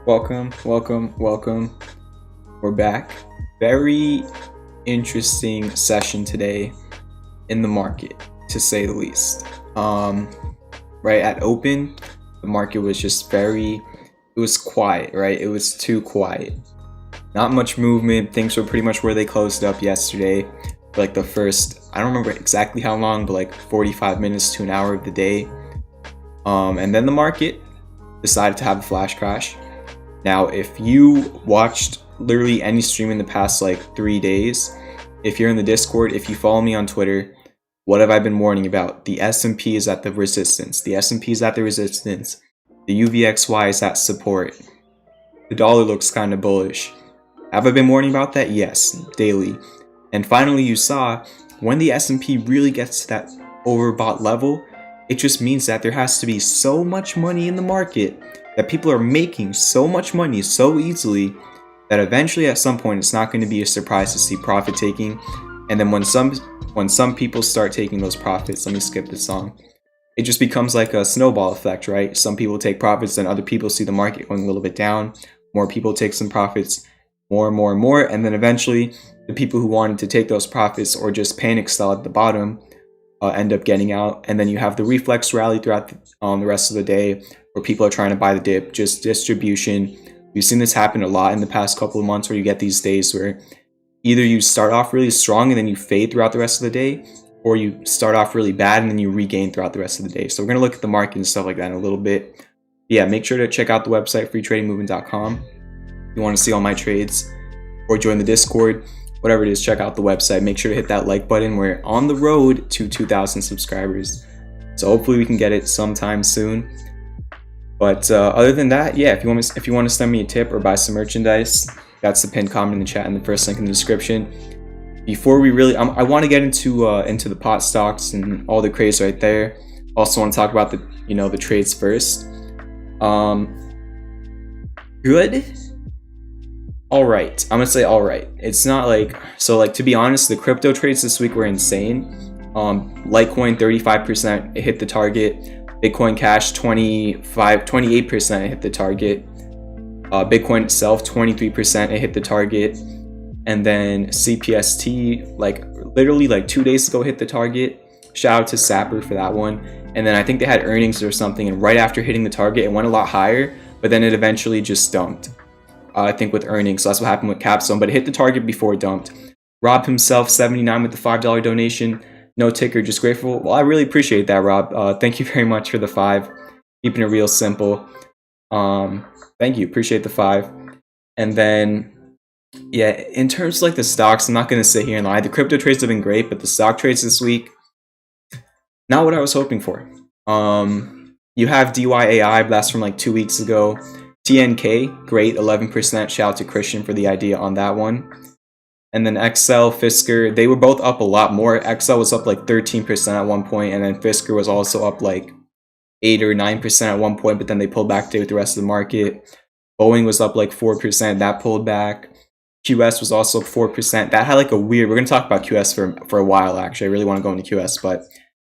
Welcome. We're back. Very interesting session today in the market, to say the least. Right at open, the market was just it was quiet, right? It was too quiet. Not much movement. Things were pretty much where they closed up yesterday. For like the first, I don't remember exactly how long, but like 45 minutes to an hour of the day. And then the market decided to have a flash crash. Now, if you watched literally any stream in the past like 3 days, if you're in the Discord, if you follow me on Twitter, what have I been warning about? The S&P is at the resistance. The S&P is at the resistance. The UVXY is at support. The dollar looks kind of bullish. Have I been warning about that? Yes, daily. And finally, you saw when the S&P really gets to that overbought level, it just means that there has to be so much money in the market, that people are making so much money so easily, that eventually at some point it's not going to be a surprise to see profit taking. And then when some people start taking those profits, let me skip this song, it just becomes like a snowball effect, right? Some people take profits, then other people see the market going a little bit down, more people take some profits, more, and then eventually the people who wanted to take those profits or just panic sell at the bottom end up getting out. And then you have the reflex rally throughout the rest of the day, where people are trying to buy the dip, just distribution. We've seen this happen a lot in the past couple of months, where you get these days where either you start off really strong and then you fade throughout the rest of the day, or you start off really bad and then you regain throughout the rest of the day. So we're going to look at the market and stuff like that in a little bit. Yeah, make sure to check out the website, freetradingmovement.com. If you want to see all my trades or join the Discord, whatever it is, check out the website. Make sure to hit that like button. We're on the road to 2,000 subscribers. So hopefully we can get it sometime soon. But other than that, yeah, if you want to send me a tip or buy some merchandise, that's the pinned comment in the chat and the first link in the description. Before we really, I want to get into the pot stocks and all the craze right there. Also want to talk about the trades first. Good. All right, I'm gonna say all right. It's not like, so like, to be honest, the crypto trades this week were insane. Litecoin 35%, it hit the target. Bitcoin Cash 28%, it hit the target. Bitcoin itself 23%, it hit the target. And then CPST, like literally like 2 days ago, hit the target. Shout out to Sapper for that one. And then I think they had earnings or something, and right after hitting the target, it went a lot higher, but then it eventually just dumped. I think with earnings, so that's what happened with Capstone, but it hit the target before it dumped. Rob himself, 79 with the $5 donation. No ticker, just grateful. Well, I really appreciate that, Rob. Thank you very much for the 5. Keeping it real simple. Thank you, appreciate the 5. And then, yeah, in terms of like the stocks, I'm not going to sit here and lie. The crypto trades have been great, but the stock trades this week, not what I was hoping for. You have DYAI, but that's from like 2 weeks ago. TNK, great, 11%. Shout out to Christian for the idea on that one. And then XL, Fisker, they were both up a lot more. XL was up like 13% at one point, and then Fisker was also up like 8 or 9% at one point, but then they pulled back with the rest of the market. Boeing was up like 4%, that pulled back. QS was also up 4%. That had like a weird, we're going to talk about QS for a while actually. I really want to go into QS, but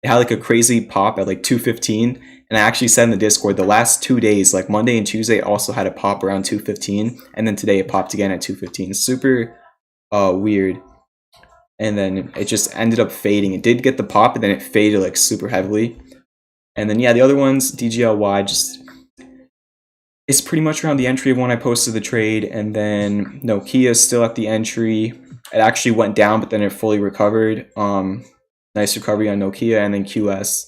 it had like a crazy pop at like 215. And I actually said in the Discord, the last 2 days, like Monday and Tuesday, also had a pop around 215. And then today it popped again at 215. Super weird. And then it just ended up fading. It did get the pop, but then it faded like super heavily. And then, yeah, the other ones, DGLY, just, it's pretty much around the entry of when I posted the trade. And then Nokia is still at the entry. It actually went down, but then it fully recovered. Nice recovery on Nokia. And then QS.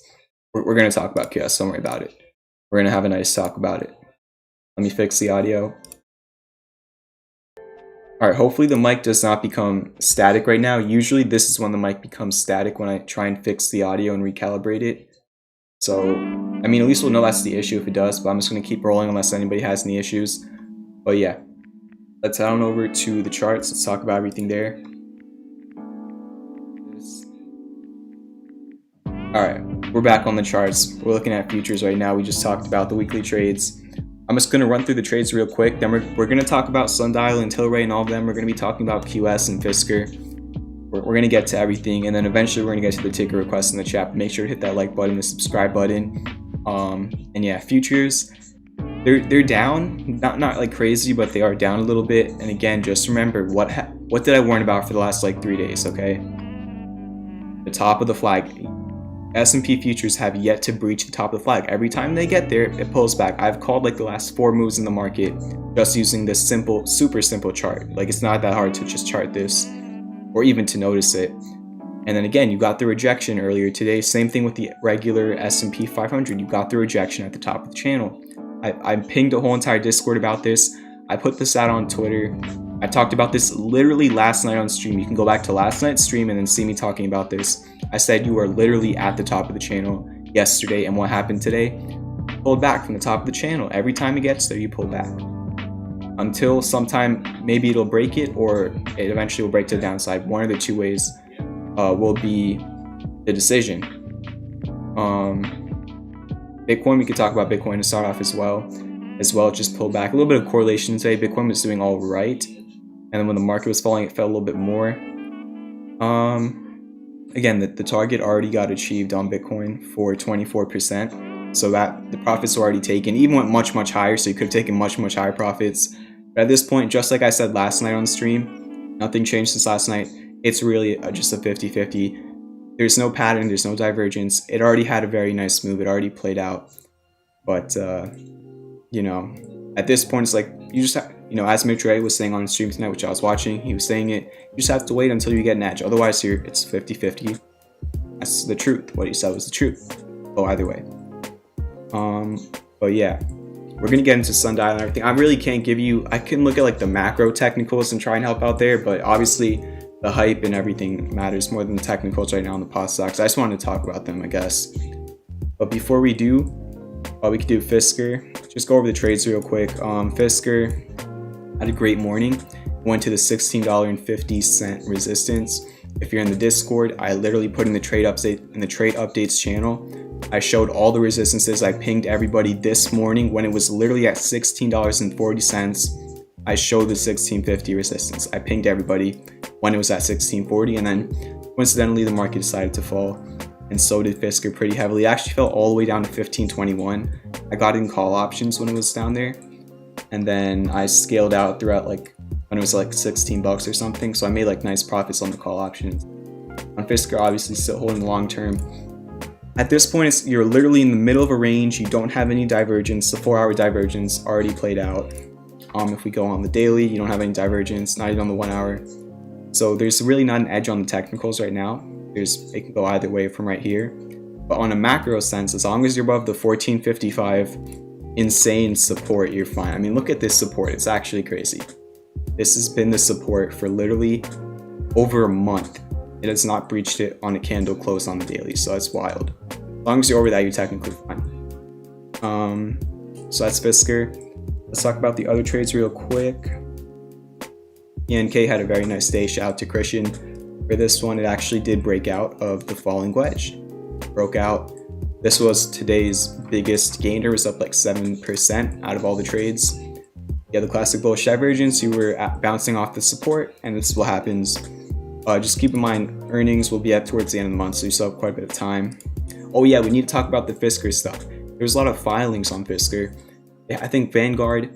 We're going to talk about QS, don't worry about it. We're going to have a nice talk about it. Let me fix the audio. All right, hopefully the mic does not become static right now. Usually this is when the mic becomes static, when I try and fix the audio and recalibrate it. So, I mean, at least we'll know that's the issue if it does, but I'm just going to keep rolling unless anybody has any issues. But yeah, let's head on over to the charts. Let's talk about everything there. All right, we're back on the charts. We're looking at futures right now. We just talked about the weekly trades. I'm just going to run through the trades real quick. Then we're going to talk about Sundial and TLRY and all of them. We're going to be talking about QS and Fisker. We're going to get to everything. And then eventually we're going to get to the ticker requests in the chat. Make sure to hit that like button, the subscribe button. And yeah, futures. they're down, not like crazy, but they are down a little bit. And again, just remember what did I warn about for the last like 3 days? Okay, the top of the flag. S&P futures have yet to breach the top of the flag. Every time they get there, it pulls back. I've called like the last 4 moves in the market just using this simple, super simple chart. Like, it's not that hard to just chart this or even to notice it. And then again, you got the rejection earlier today. Same thing with the regular S&P 500. You got the rejection at the top of the channel. I pinged a whole entire Discord about this. I put this out on Twitter. I talked about this literally last night on stream. You can go back to last night's stream and then see me talking about this. I said you are literally at the top of the channel yesterday, and what happened today? Pulled back from the top of the channel. Every time it gets there, you pull back. Until sometime, maybe it'll break it, or it eventually will break to the downside. One of the 2 ways will be the decision. Bitcoin, we could talk about Bitcoin to start off as well. Just pulled back. A little bit of correlation today. Bitcoin was doing all right, and then when the market was falling, it fell a little bit more. Again, the target already got achieved on Bitcoin for 24%, so that the profits were already taken. Even went much higher, so you could have taken much higher profits. But at this point, just like I said last night on stream, nothing changed since last night. It's really just a 50-50. There's no pattern, there's no divergence. It already had a very nice move. It already played out. But you know, at this point, it's like you just have, you know, as Mitch Ray was saying on stream tonight, which I was watching, he was saying it, you just have to wait until you get an edge. Otherwise, here it's 50-50. That's the truth. What he said was the truth. Go either way. But yeah, we're gonna get into sundial and everything. I really can't give you. I can look at like the macro technicals and try and help out there, but obviously the hype and everything matters more than the technicals right now on the pot stocks. I just wanted to talk about them, I guess. But before we do, we could do Fisker. Just go over the trades real quick. Fisker had a great morning. Went to the $16.50 resistance. If you're in the Discord, I literally put in the trade updates channel. I showed all the resistances. I pinged everybody this morning when it was literally at $16.40. I showed the 1650 resistance. I pinged everybody when it was at 1640, and then coincidentally the market decided to fall, and so did Fisker pretty heavily. It actually fell all the way down to 1521. I got in call options when it was down there, and then I scaled out throughout like when it was like $16 or something, so I made like nice profits on the call options. On Fisker, obviously still holding the long term. At this point, you're literally in the middle of a range. You don't have any divergence. The 4-hour divergence already played out. If we go on the daily, you don't have any divergence, not even on the 1 hour. So there's really not an edge on the technicals right now. It can go either way from right here. But on a macro sense, as long as you're above the 1455 insane support, you're fine. I mean, look at this support. It's actually crazy. This has been the support for literally over a month. It has not breached it on a candle close on the daily, so that's wild. As long as you're over that, you're technically fine. So that's Fisker. Let's talk about the other trades real quick. TNK had a very nice day. Shout out to Christian. For this one, it actually did break out of the falling wedge. Broke out. This was today's biggest gainer. It was up like 7% out of all the trades. Yeah, the classic bullish divergence. You were bouncing off the support, and this is what happens. Just keep in mind, earnings will be at towards the end of the month, so you still have quite a bit of time. Oh yeah, we need to talk about the Fisker stuff. There's a lot of filings on Fisker. Yeah, I think Vanguard,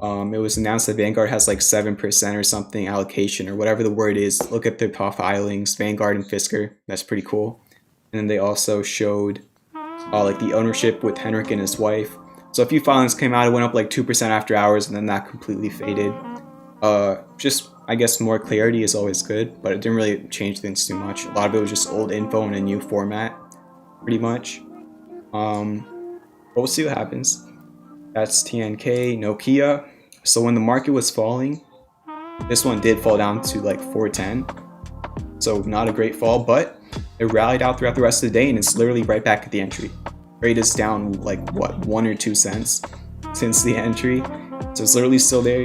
it was announced that Vanguard has like 7% or something allocation, or whatever the word is. Look at the filings, Vanguard and Fisker. That's pretty cool. And then they also showed like the ownership with Henrik and his wife. So a few filings came out. It went up like 2% after hours, and then that completely faded. Just, I guess, more clarity is always good, but it didn't really change things too much. A lot of it was just old info in a new format, pretty much. But we'll see what happens. That's TNK, Nokia. So when the market was falling, this one did fall down to like 410. So not a great fall, but it rallied out throughout the rest of the day, and it's literally right back at the entry. Rate is down like what, 1 or 2 cents since the entry. So it's literally still there.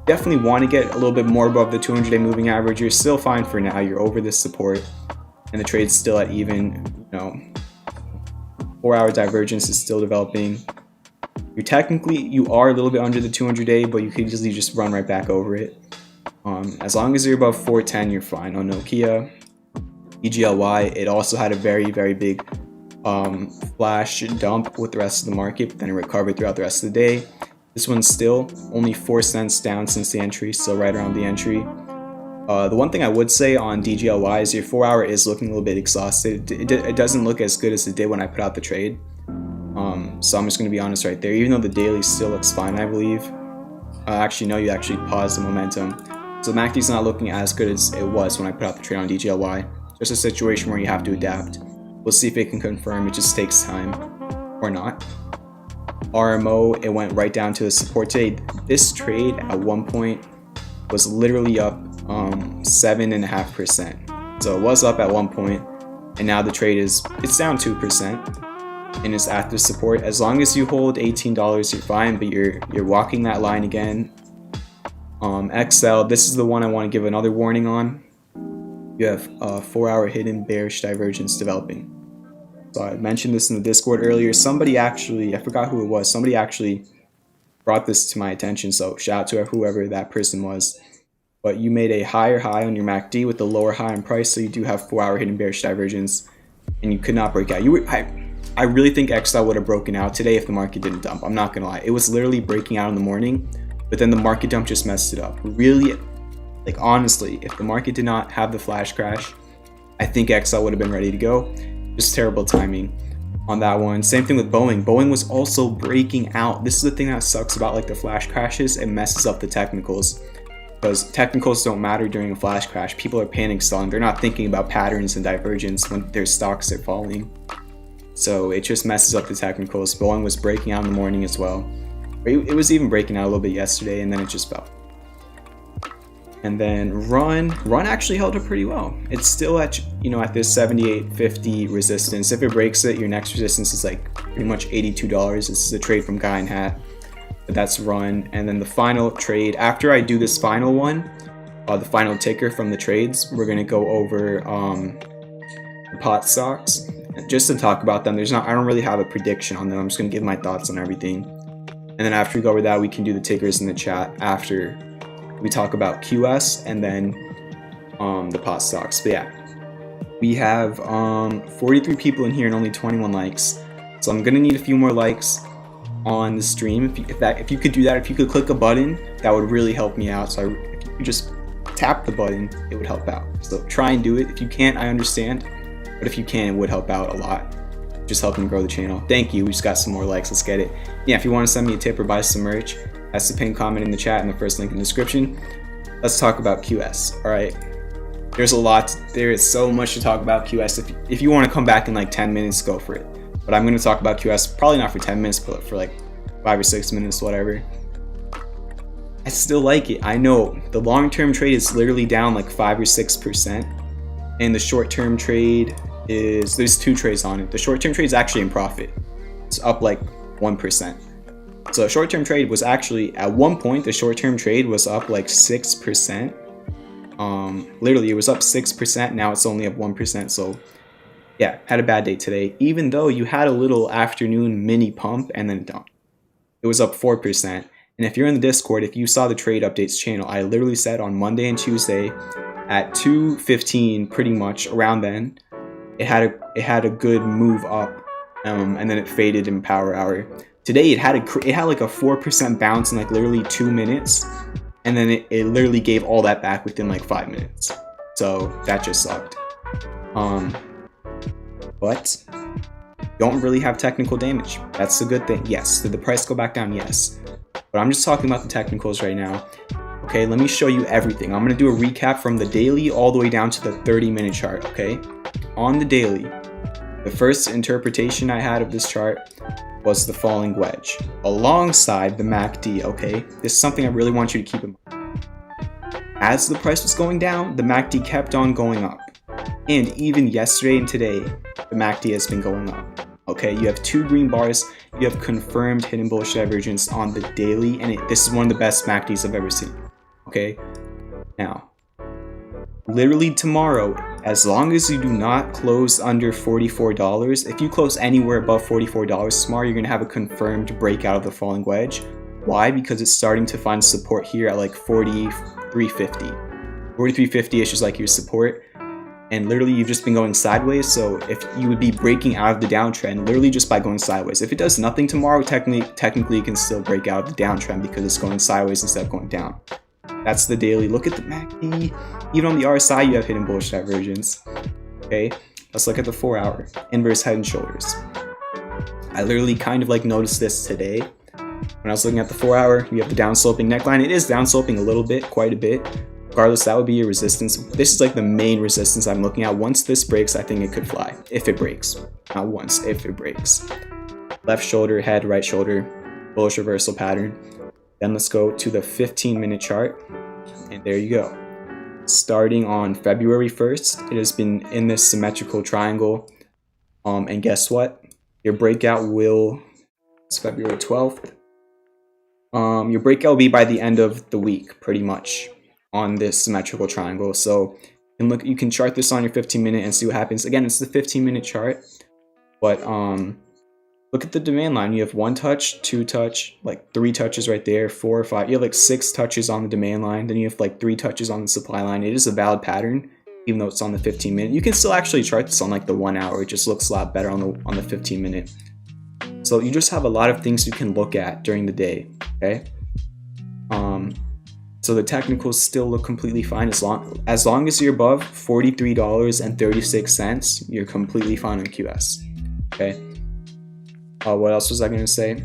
Definitely want to get a little bit more above the 200-day moving average. You're still fine for now. You're over this support, and the trade's still at even. 4-hour divergence is still developing. You are a little bit under the 200-day, but you could easily just run right back over it. As long as you're above 410, you're fine. On Nokia, DGLY, it also had a very, very big flash dump with the rest of the market, but then it recovered throughout the rest of the day. This one's still only 4 cents down since the entry, still right around the entry. The one thing I would say on DGLY is your 4-hour is looking a little bit exhausted. It doesn't look as good as it did when I put out the trade. So I'm just going to be honest right there. Even though the daily still looks fine, I believe. Actually, no, you actually paused the momentum. So the MACD's not looking as good as it was when I put out the trade on DGLY. Just a situation where you have to adapt. We'll see if it can confirm. It just takes time or not. RMO, it went right down to the support today. This trade at one point was literally up 7.5%. So it was up at one point, and now the trade it's down 2% and it's at the support. As long as you hold $18, you're fine, but you're walking that line again. XL, this is the one I want to give another warning on. You have a 4-hour hidden bearish divergence developing. So I mentioned this in the Discord earlier. Somebody actually, I forgot who it was, somebody actually brought this to my attention, so shout out to whoever that person was. But you made a higher high on your MACD with a lower high in price, so you do have 4-hour hidden bearish divergence, and you could not break out. I really think XL would have broken out today if the market didn't dump. I'm not gonna lie. It was literally breaking out in the morning, but then the market dump just messed it up. Really, like honestly, if the market did not have the flash crash, I think XL would have been ready to go. Just terrible timing on that one. Same thing with Boeing. Boeing was also breaking out. This is the thing that sucks about like the flash crashes. It messes up the technicals, because technicals don't matter during a flash crash. People are panic selling. They're not thinking about patterns and divergence when their stocks are falling. So it just messes up the technicals. Boeing was breaking out in the morning as well. It was even breaking out a little bit yesterday, and then it just fell. And then Run actually held up pretty well. It's still at, at this 78.50 resistance. If it breaks it, your next resistance is like pretty much $82. This is a trade from Guy and Hat, but that's Run. And then the final trade, after I do this final one, the final ticker from the trades, we're gonna go over the pot stocks just to talk about them. I don't really have a prediction on them. I'm just gonna give my thoughts on everything. And then after we go over that, we can do the tickers in the chat after we talk about QS and then the pot stocks. But yeah, we have 43 people in here and only 21 likes. So I'm gonna need a few more likes on the stream. If you could do that, if you could click a button, that would really help me out. So if you could just tap the button, it would help out. So try and do it. If you can't, I understand, but if you can, it would help out a lot. Just helping grow the channel. Thank you. We just got some more likes. Let's get it. Yeah, if you want to send me a tip or buy some merch, that's the pinned comment in the chat and the first link in the description. Let's talk about QS. All right. There is so much to talk about QS. If you want to come back in like 10 minutes, go for it. But I'm going to talk about QS, probably not for 10 minutes, but for like 5 or 6 minutes, whatever. I still like it. I know the long-term trade is literally down like 5 or 6%. And the short-term trade there's 2 trades on it. The short-term trade is actually in profit. It's up like 1%. So a short-term trade was actually, at one point, the short-term trade was up like 6%. Literally, it was up 6%. Now it's only up 1%. So yeah, had a bad day today. Even though you had a little afternoon mini pump and then dump. It was up 4%. And if you're in the Discord, if you saw the trade updates channel, I literally said on Monday and Tuesday at 2:15, pretty much around then, it had a good move up, and then it faded in power hour. Today it had like a 4% bounce in like literally 2 minutes, and then it literally gave all that back within like 5 minutes. So that just sucked. But don't really have technical damage. That's the good thing. Yes. Did the price go back down? Yes. But I'm just talking about the technicals right now. Okay, let me show you everything. I'm going to do a recap from the daily all the way down to the 30-minute chart, okay? On the daily, the first interpretation I had of this chart was the falling wedge alongside the MACD, okay? This is something I really want you to keep in mind. As the price was going down, the MACD kept on going up. And even yesterday and today, the MACD has been going up. Okay, you have 2 green bars. You have confirmed hidden bullish divergence on the daily, and this is one of the best MACDs I've ever seen. Okay, now, literally tomorrow, as long as you do not close under $44, if you close anywhere above $44 tomorrow, you're gonna have a confirmed breakout of the falling wedge. Why? Because it's starting to find support here at like 43.50. 43.50 is just like your support. and literally you've just been going sideways. So if you would be breaking out of the downtrend literally just by going sideways. If it does nothing tomorrow, technically it can still break out of the downtrend because it's going sideways instead of going down. That's the daily. Look at the MACD. Even on the RSI, you have hidden bullish divergence. Okay, let's look at the 4 hour inverse head and shoulders. I literally kind of like noticed this today. When I was looking at the 4 hour, you have the downsloping neckline. It is downsloping a little bit, quite a bit. Regardless, that would be your resistance. This is like the main resistance I'm looking at. Once this breaks, I think it could fly. If it breaks. Not once, if it breaks. Left shoulder, head, right shoulder, bullish reversal pattern. Then let's go to the 15-minute chart. And there you go. Starting on February 1st, it has been in this symmetrical triangle. And guess what? Your breakout it's February 12th. Your breakout will be by the end of the week, pretty much, on this symmetrical triangle. So you can chart this on your 15-minute and see what happens. Again, it's the 15-minute chart, but look at the demand line. You have 1 touch, 2 touch, like 3 touches right there, 4 or 5. You have like 6 touches on the demand line. Then you have like 3 touches on the supply line. It is a valid pattern, even though it's on the 15-minute. You can still actually chart this on like the 1 hour. It just looks a lot better on the 15-minute. So you just have a lot of things you can look at during the day. Okay. So the technicals still look completely fine as long as you're above $43.36. You're completely fine on QS. Okay. What else was I gonna say?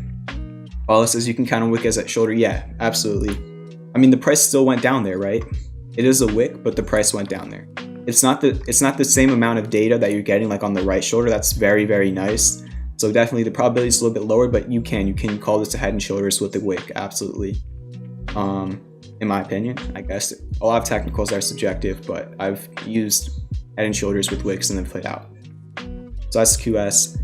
It says you can count on wick as at shoulder. Yeah, absolutely. I mean, the price still went down there, right? It is a wick, but the price went down there. It's not the same amount of data that you're getting like on the right shoulder. That's very, very nice. So definitely the probability is a little bit lower, but you can call this a head and shoulders with the wick, absolutely. In my opinion, I guess a lot of technicals are subjective, but I've used head and shoulders with wicks and then played out. So that's QS.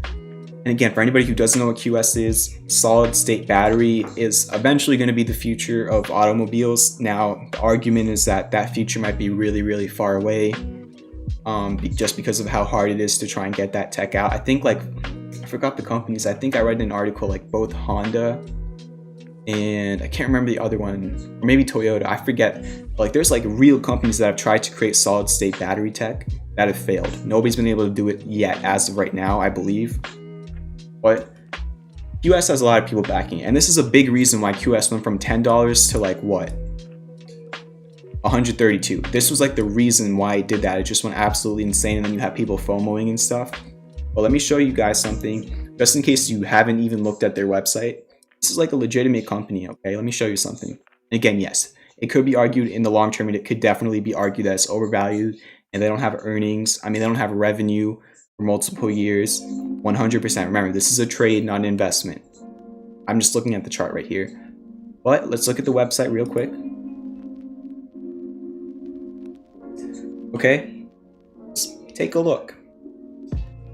And again, for anybody who doesn't know what QS is, solid state battery is eventually going to be the future of automobiles. Now, the argument is that future might be really, really far away, just because of how hard it is to try and get that tech out. I think I forgot the companies. I think I read in an article like both Honda and I can't remember the other one, or maybe Toyota, I forget. Like there's like real companies that have tried to create solid state battery tech that have failed. Nobody's been able to do it yet as of right now, I believe. But QS has a lot of people backing it. And this is a big reason why QS went from $10 to like what? $132. This was like the reason why it did that. It just went absolutely insane, and then you have people FOMOing and stuff. Well, let me show you guys something, just in case you haven't even looked at their website. This is like a legitimate company, okay? Let me show you something. And again, yes, it could be argued in the long term, and it could definitely be argued that it's overvalued, and they don't have earnings. I mean, they don't have revenue for multiple years. 100%. Remember, this is a trade, not an investment. I'm just looking at the chart right here. But let's look at the website real quick. Okay, let's take a look.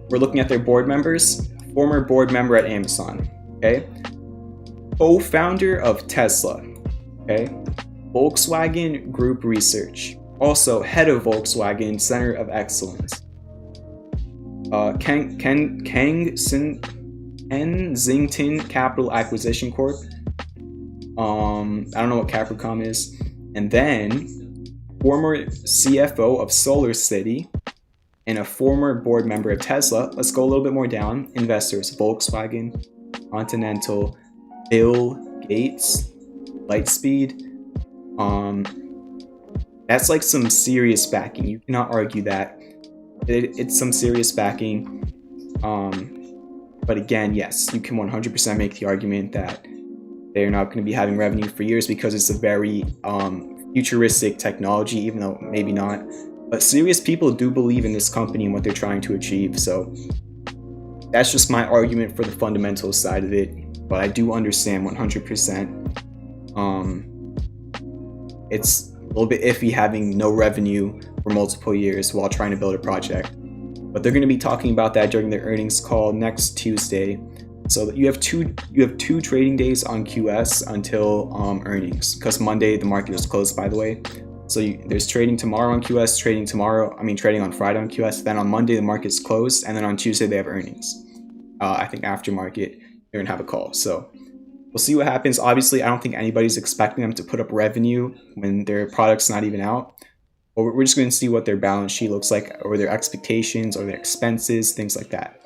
We're looking at their board members. Former board member at Amazon, okay? Co-founder of Tesla, okay? Volkswagen Group Research. Also head of Volkswagen Center of Excellence. Kensington Capital Acquisition Corp. I don't know what Capricorn is. And then former CFO of Solar City and a former board member of Tesla. Let's go a little bit more down. Investors: Volkswagen, Continental, Bill Gates, Lightspeed. That's like some serious backing. You cannot argue that. It's some serious backing. But again, yes, you can 100% make the argument that they're not going to be having revenue for years because it's a very futuristic technology, even though maybe not. But serious people do believe in this company and what they're trying to achieve. So that's just my argument for the fundamental side of it. But I do understand 100%. It's a little bit iffy having no revenue for multiple years while trying to build a project. But they're going to be talking about that during their earnings call next Tuesday. So you have two trading days on QS until earnings, because Monday the market is closed, by the way. So there's trading tomorrow on QS, trading on Friday on QS. Then on Monday the market's closed, and then on Tuesday they have earnings. I think after market they're gonna have a call. So we'll see what happens. Obviously, I don't think anybody's expecting them to put up revenue when their product's not even out. Or we're just going to see what their balance sheet looks like, or their expectations, or their expenses, things like that.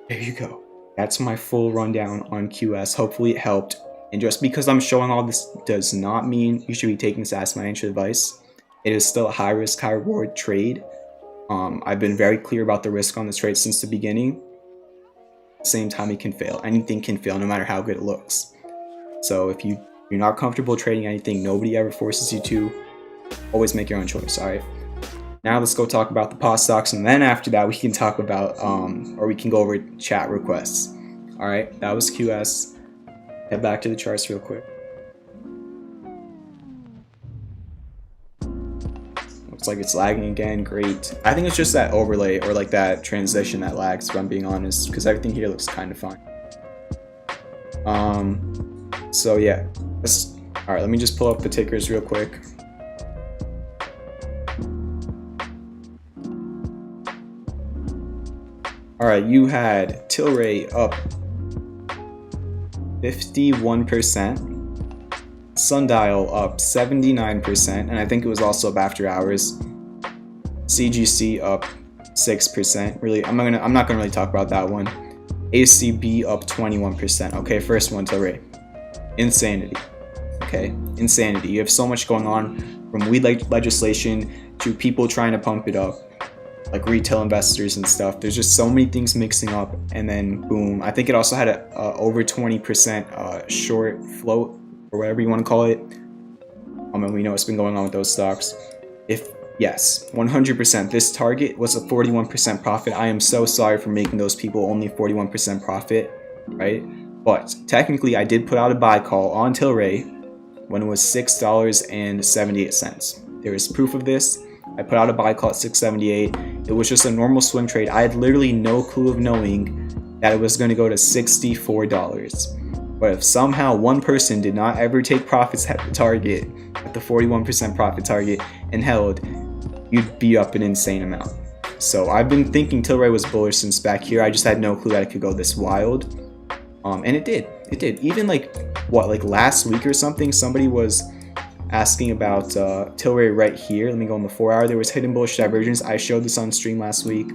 There you go. That's my full rundown on QS. Hopefully it helped. And just because I'm showing all this does not mean you should be taking this as financial advice. It is still a high risk, high reward trade. I've been very clear about the risk on this trade since the beginning. At the same time, it can fail. Anything can fail, no matter how good it looks. So if you're not comfortable trading anything, nobody ever forces you to. Always make your own choice. All right. Now let's go talk about the POS stocks, and then after that we can talk about or we can go over chat requests. All right, that was QS. Head back to the charts real quick. Looks like it's lagging again. Great. I think it's just that overlay or like that transition that lags, if I'm being honest, because everything here looks kind of fine. So yeah, all right, let me just pull up the tickers real quick. All right, you had TLRY up 51%, Sundial up 79%, and I think it was also up after hours. CGC up 6%. Really, I'm not gonna really talk about that one. ACB up 21%. Okay, first one, TLRY. Insanity. Okay, insanity. You have so much going on, from weed legislation to people trying to pump it up, like retail investors and stuff. There's just so many things mixing up, and then boom. I think it also had a over 20% short float, or whatever you want to call it. And we know what's been going on with those stocks. Yes, 100%. This target was a 41% profit. I am so sorry for making those people only 41% profit, right? But technically, I did put out a buy call on TLRY when it was $6.78. There is proof of this. I put out a buy call at $6.78. It was just a normal swing trade. I had literally no clue of knowing that it was going to go to $64. But if somehow one person did not ever take profits at the target, at the 41% profit target, and held, you'd be up an insane amount. So I've been thinking TLRY was bullish since back here. I just had no clue that it could go this wild. And it did. It did. Even like last week or something, somebody was asking about TLRY right here. Let me go on the 4-hour. There was hidden bullish divergence. I showed this on stream last week.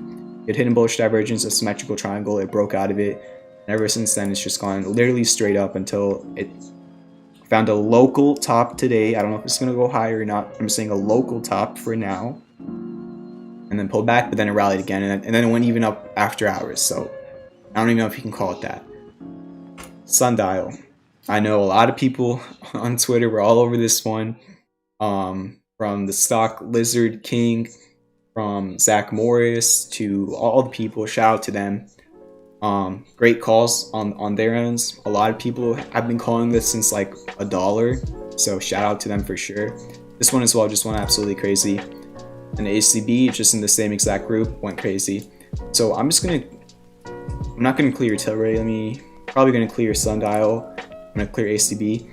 It hidden bullish divergence, a symmetrical triangle. It broke out of it. And ever since then, it's just gone literally straight up until it found a local top today. I don't know if it's going to go higher or not. I'm saying a local top for now. And then pulled back, but then it rallied again. And then it went even up after hours. So I don't even know if you can call it that. Sundial. I know a lot of people on Twitter were all over this one, from the Stock Lizard King, from Zach Morris to all the people. Shout out to them. Great calls on their ends. A lot of people have been calling this since like $1, so shout out to them for sure. This one as well just went absolutely crazy. And the ACB, just in the same exact group, went crazy. So I'm not gonna clear TLRY. Probably gonna clear Sundial. I'm gonna clear ACB.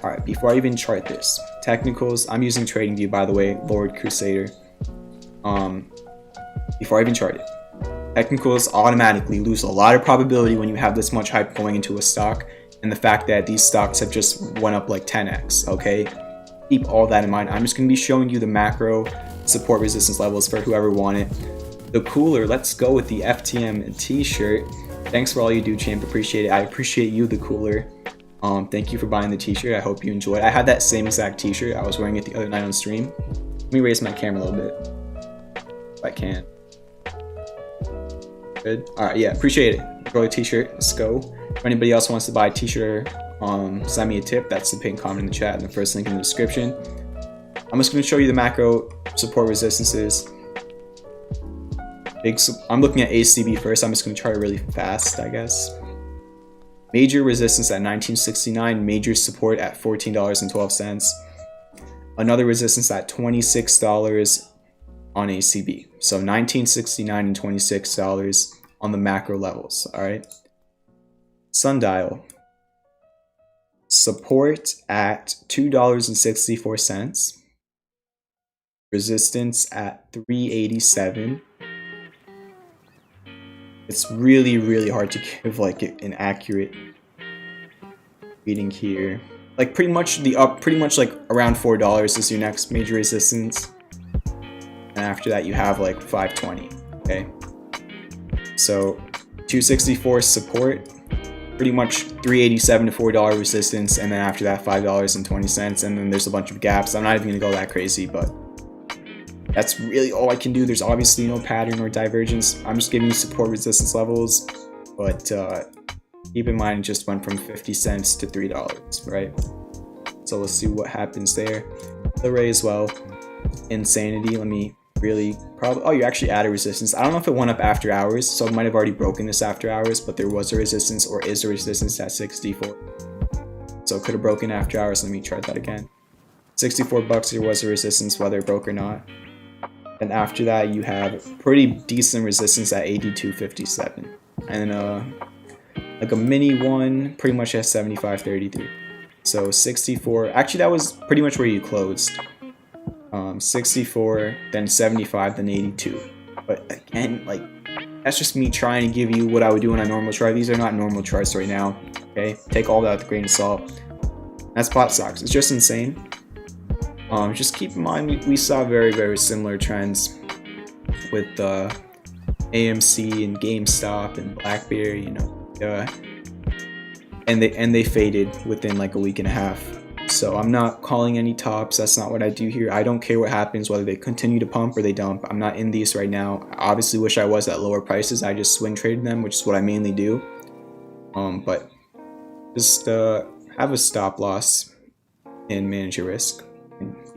All right, before I even chart this, technicals. I'm using TradingView, by the way, Lord Crusader. Before I even chart it, technicals automatically lose a lot of probability when you have this much hype going into a stock, and the fact that these stocks have just went up like 10x. Okay, keep all that in mind. I'm just gonna be showing you the macro support resistance levels for whoever want it. The cooler. Let's go with the FTM t-shirt. Thanks for all you do, champ. Appreciate it. I appreciate you, the cooler. Thank you for buying the t-shirt. I hope you enjoyed. I had that same exact t-shirt. I was wearing it the other night on stream. Let me raise my camera a little bit, if I can. Good. All right. Yeah. Appreciate it. Grow a t-shirt. Let's go. If anybody else wants to buy a t-shirt, send me a tip. That's the pinned comment in the chat and the first link in the description. I'm just going to show you the macro support resistances. I'm looking at ACB first. I'm just going to chart it really fast, I guess. Major resistance at $19.69. Major support at $14.12. Another resistance at $26 on ACB. So $19.69 and $26 on the macro levels. All right. Sundial. Support at $2.64. Resistance at $3.87. It's really, really hard to give like an accurate reading here. like pretty much the up, pretty much like around $4 is your next major resistance, and after that you have like 520. Okay, so 264 support, pretty much 387 to $4 resistance, and then after that $5.20, and then there's a bunch of gaps. I'm not even gonna go that crazy, but that's really all I can do. There's obviously no pattern or divergence. I'm just giving you support resistance levels, but keep in mind it just went from 50 cents to $3, right? So let's see what happens there. TLRY as well, insanity. Let me really probably, oh, you actually added resistance. I don't know if it went up after hours, so it might have already broken this after hours, but there was a resistance, or is a resistance at 64. So it could have broken after hours. Let me try that again. 64 bucks, there was a resistance whether it broke or not. And after that you have pretty decent resistance at 82.57, and like a mini one pretty much at 75.33. So 64, actually that was pretty much where you closed. 64, then 75, then 82. But again, like, that's just me trying to give you what I would do in a normal chart. These are not normal charts right now, okay? Take all that with a grain of salt. That's spot stocks. It's just insane. Just keep in mind, we saw very, very similar trends with AMC and GameStop and BlackBerry, you know, and they faded within like a week and a half. So I'm not calling any tops. That's not what I do here. I don't care what happens, whether they continue to pump or they dump. I'm not in these right now. I obviously wish I was at lower prices. I just swing trade them, which is what I mainly do. But just have a stop loss and manage your risk,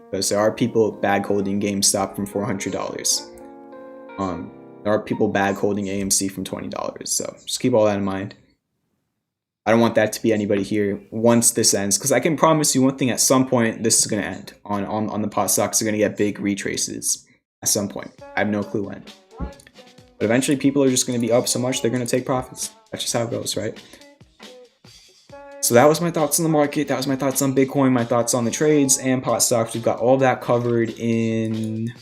because there are people bag holding GameStop from $400. There are people bag holding AMC from $20. So just keep all that in mind. I don't want that to be anybody here once this ends, because I can promise you one thing: at some point this is going to end. On the pot stocks are going to get big retraces at some point. I have no clue when, but eventually people are just going to be up so much they're going to take profits. That's just how it goes, right? So that was my thoughts on the market. That was my thoughts on Bitcoin, my thoughts on the trades and pot stocks. We've got all that covered in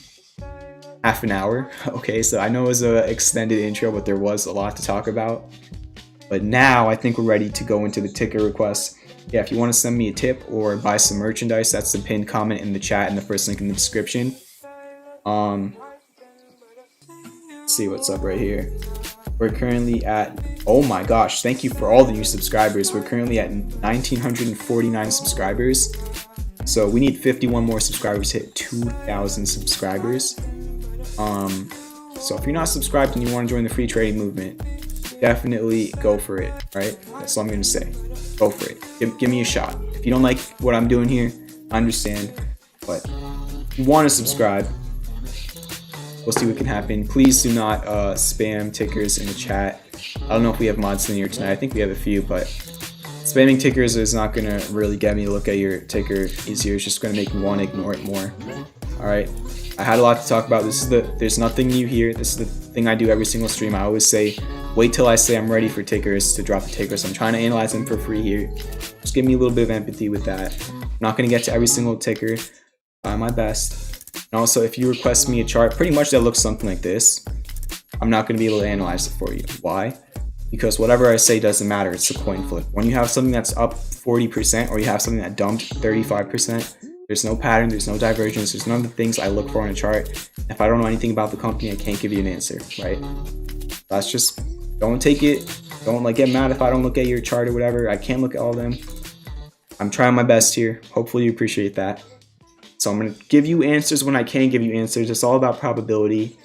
half an hour. Okay, so I know it was an extended intro, but there was a lot to talk about. But now I think we're ready to go into the ticker requests. Yeah, if you want to send me a tip or buy some merchandise, that's the pinned comment in the chat and the first link in the description. Let's see what's up right here. We're currently at, oh my gosh, thank you for all the new subscribers. We're currently at 1,949 subscribers. So we need 51 more subscribers to hit 2,000 subscribers. So if you're not subscribed and you want to join the free trading movement, definitely go for it, right? That's all I'm going to say. Go for it. Give me a shot. If you don't like what I'm doing here, I understand. But if you want to subscribe, we'll see what can happen. Please do not spam tickers in the chat. I don't know if we have mods in here tonight. I think we have a few, but spamming tickers is not going to really get me to look at your ticker easier. It's just going to make me want to ignore it more. All right. I had a lot to talk about. There's nothing new here. This is the thing I do every single stream. I always say, wait till I say I'm ready for tickers to drop the tickers. I'm trying to analyze them for free here. Just give me a little bit of empathy with that. I'm not going to get to every single ticker. Try my best. And also, if you request me a chart pretty much that looks something like this, I'm not going to be able to analyze it for you. Why? Because whatever I say doesn't matter. It's a coin flip. When you have something that's up 40% or you have something that dumped 35%, there's no pattern, there's no divergence, there's none of the things I look for in a chart. If I don't know anything about the company, I can't give you an answer, right? That's just, don't take it. Don't like get mad if I don't look at your chart or whatever. I can't look at all of them. I'm trying my best here. Hopefully you appreciate that. So I'm going to give you answers when I can give you answers. It's all about probability.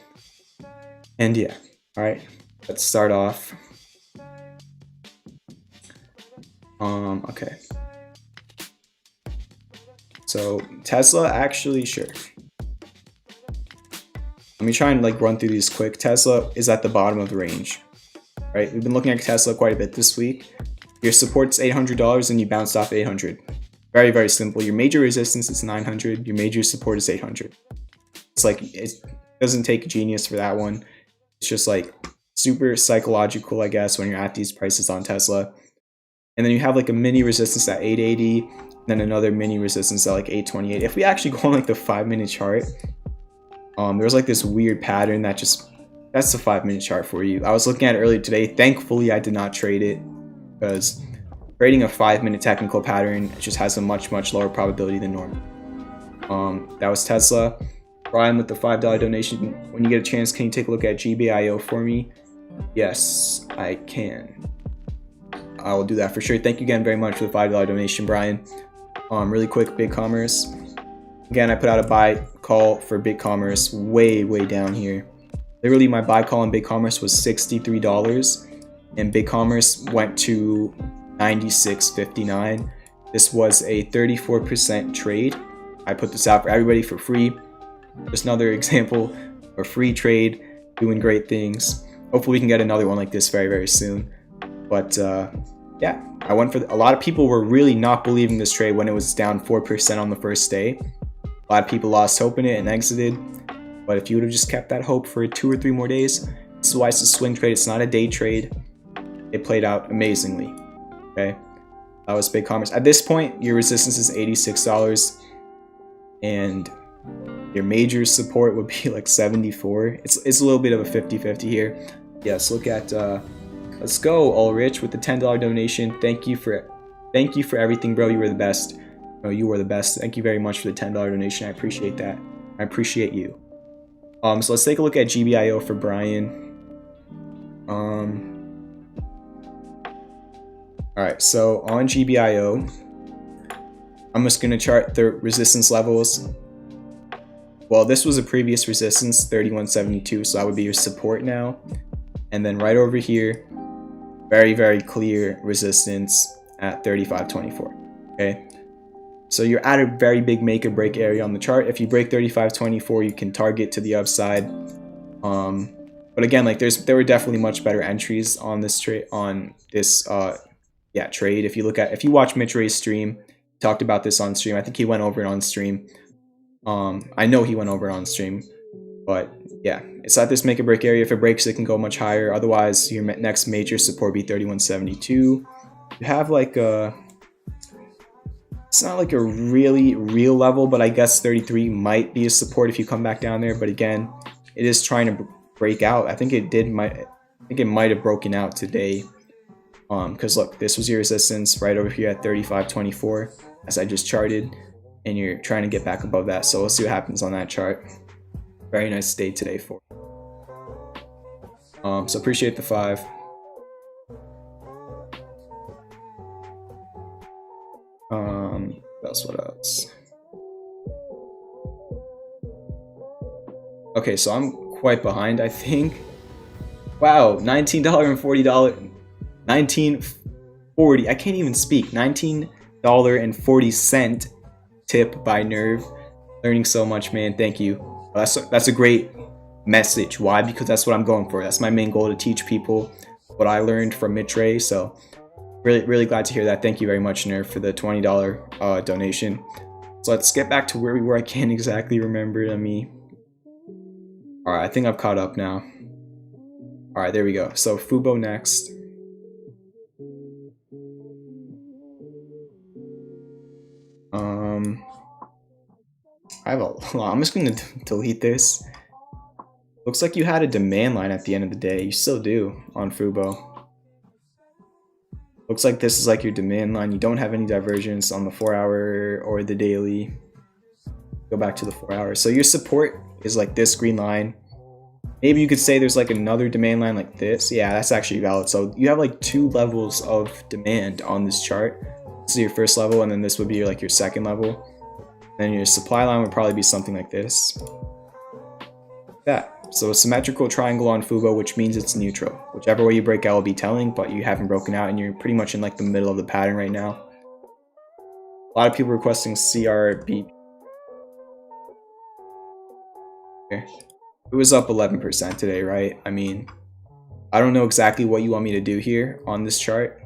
And yeah, all right, let's start off. Okay. So Tesla, actually, sure. Let me try and like run through these quick. Tesla is at the bottom of the range, right? We've been looking at Tesla quite a bit this week. Your support's $800 and you bounced off 800. Very, very simple. Your major resistance is 900. Your major support is 800. It's like, it doesn't take a genius for that one. It's just like super psychological, I guess, when you're at these prices on Tesla. And then you have like a mini resistance at 880, then another mini resistance at like 828. If we actually go on like the 5-minute chart, there's like this weird pattern that just, that's the 5-minute chart for you. I was looking at it earlier today. Thankfully, I did not trade it because Creating a 5-minute technical pattern, it just has a much lower probability than normal. That was Tesla. Brian with the $5 donation. When you get a chance, can you take a look at GBIO for me? Yes, I can. I will do that for sure. Thank you again very much for the $5 donation, Brian. Really quick, BigCommerce. Again, I put out a buy call for BigCommerce way down here. Literally, my buy call in BigCommerce was $63, and BigCommerce went to $96.59. This was a 34% trade. I put this out for everybody for free. Just another example of a free trade doing great things. Hopefully we can get another one like this very soon. But yeah, I went for a lot of people were really not believing this trade when it was down 4% on the first day. A lot of people lost hope in it and exited. But if you would have just kept that hope for 2 or 3 more days, this is why it's a swing trade. It's not a day trade. It played out amazingly. Okay, that was BigCommerce. At this point, your resistance is $86, and your major support would be like 74. It's a little bit of a 50-50 here. Yes, look at let's go Ulrich with the $10 donation. Thank you for everything, bro. You were the best. No, you were the best. Thank you very much for the $10 donation. I appreciate that. I appreciate you. So let's take a look at GBIO for Brian. Alright, so on GBIO, I'm just gonna chart the resistance levels. Well, this was a previous resistance, 31.72, so that would be your support now. And then right over here, very clear resistance at 35.24. Okay, so you're at a very big make or break area on the chart. If you break 35.24, you can target to the upside. But again, like there were definitely much better entries on this trade, trade. If you watch Mitch Ray's stream, he talked about this on stream. I think he went over it on stream. I know he went over it on stream, but yeah, it's at this make or break area. If it breaks, it can go much higher. Otherwise, your next major support would be 31.72. You have like it's not like a really real level, but I guess 33 might be a support if you come back down there. But again, it is trying to break out. I think it might have broken out today. Because look, this was your resistance right over here at 35.24 as I just charted, and you're trying to get back above that. So we'll see what happens on that chart. Very nice day today for so appreciate the 5. What else? Okay, so I'm quite behind, I think. Wow, $19 and $40. $19.40. I can't even speak. $19.40 tip by Nerve. Learning so much, man. Thank you. That's a great message. Why? Because that's what I'm going for. That's my main goal, to teach people what I learned from Mitch Ray. So really glad to hear that. Thank you very much, Nerve, for the $20 donation. So let's get back to where we were. I can't exactly remember. Alright, I think I've caught up now. Alright, there we go. So FUBO next. I'm just gonna delete this. Looks like you had a demand line at the end of the day. You still do on FUBO. Looks like this is like your demand line. You don't have any divergence on the 4-hour or the daily. Go back to the 4-hour. So your support is like this green line. Maybe you could say there's like another demand line like this. Yeah, that's actually valid. So you have like 2 levels of demand on this chart. This is your first level, and then this would be like your second level. Then your supply line would probably be something like this. That. So a symmetrical triangle on FUBO, which means it's neutral. Whichever way you break out will be telling, but you haven't broken out and you're pretty much in like the middle of the pattern right now. A lot of people requesting CRBP. Okay. It was up 11% today, right? I mean, I don't know exactly what you want me to do here on this chart,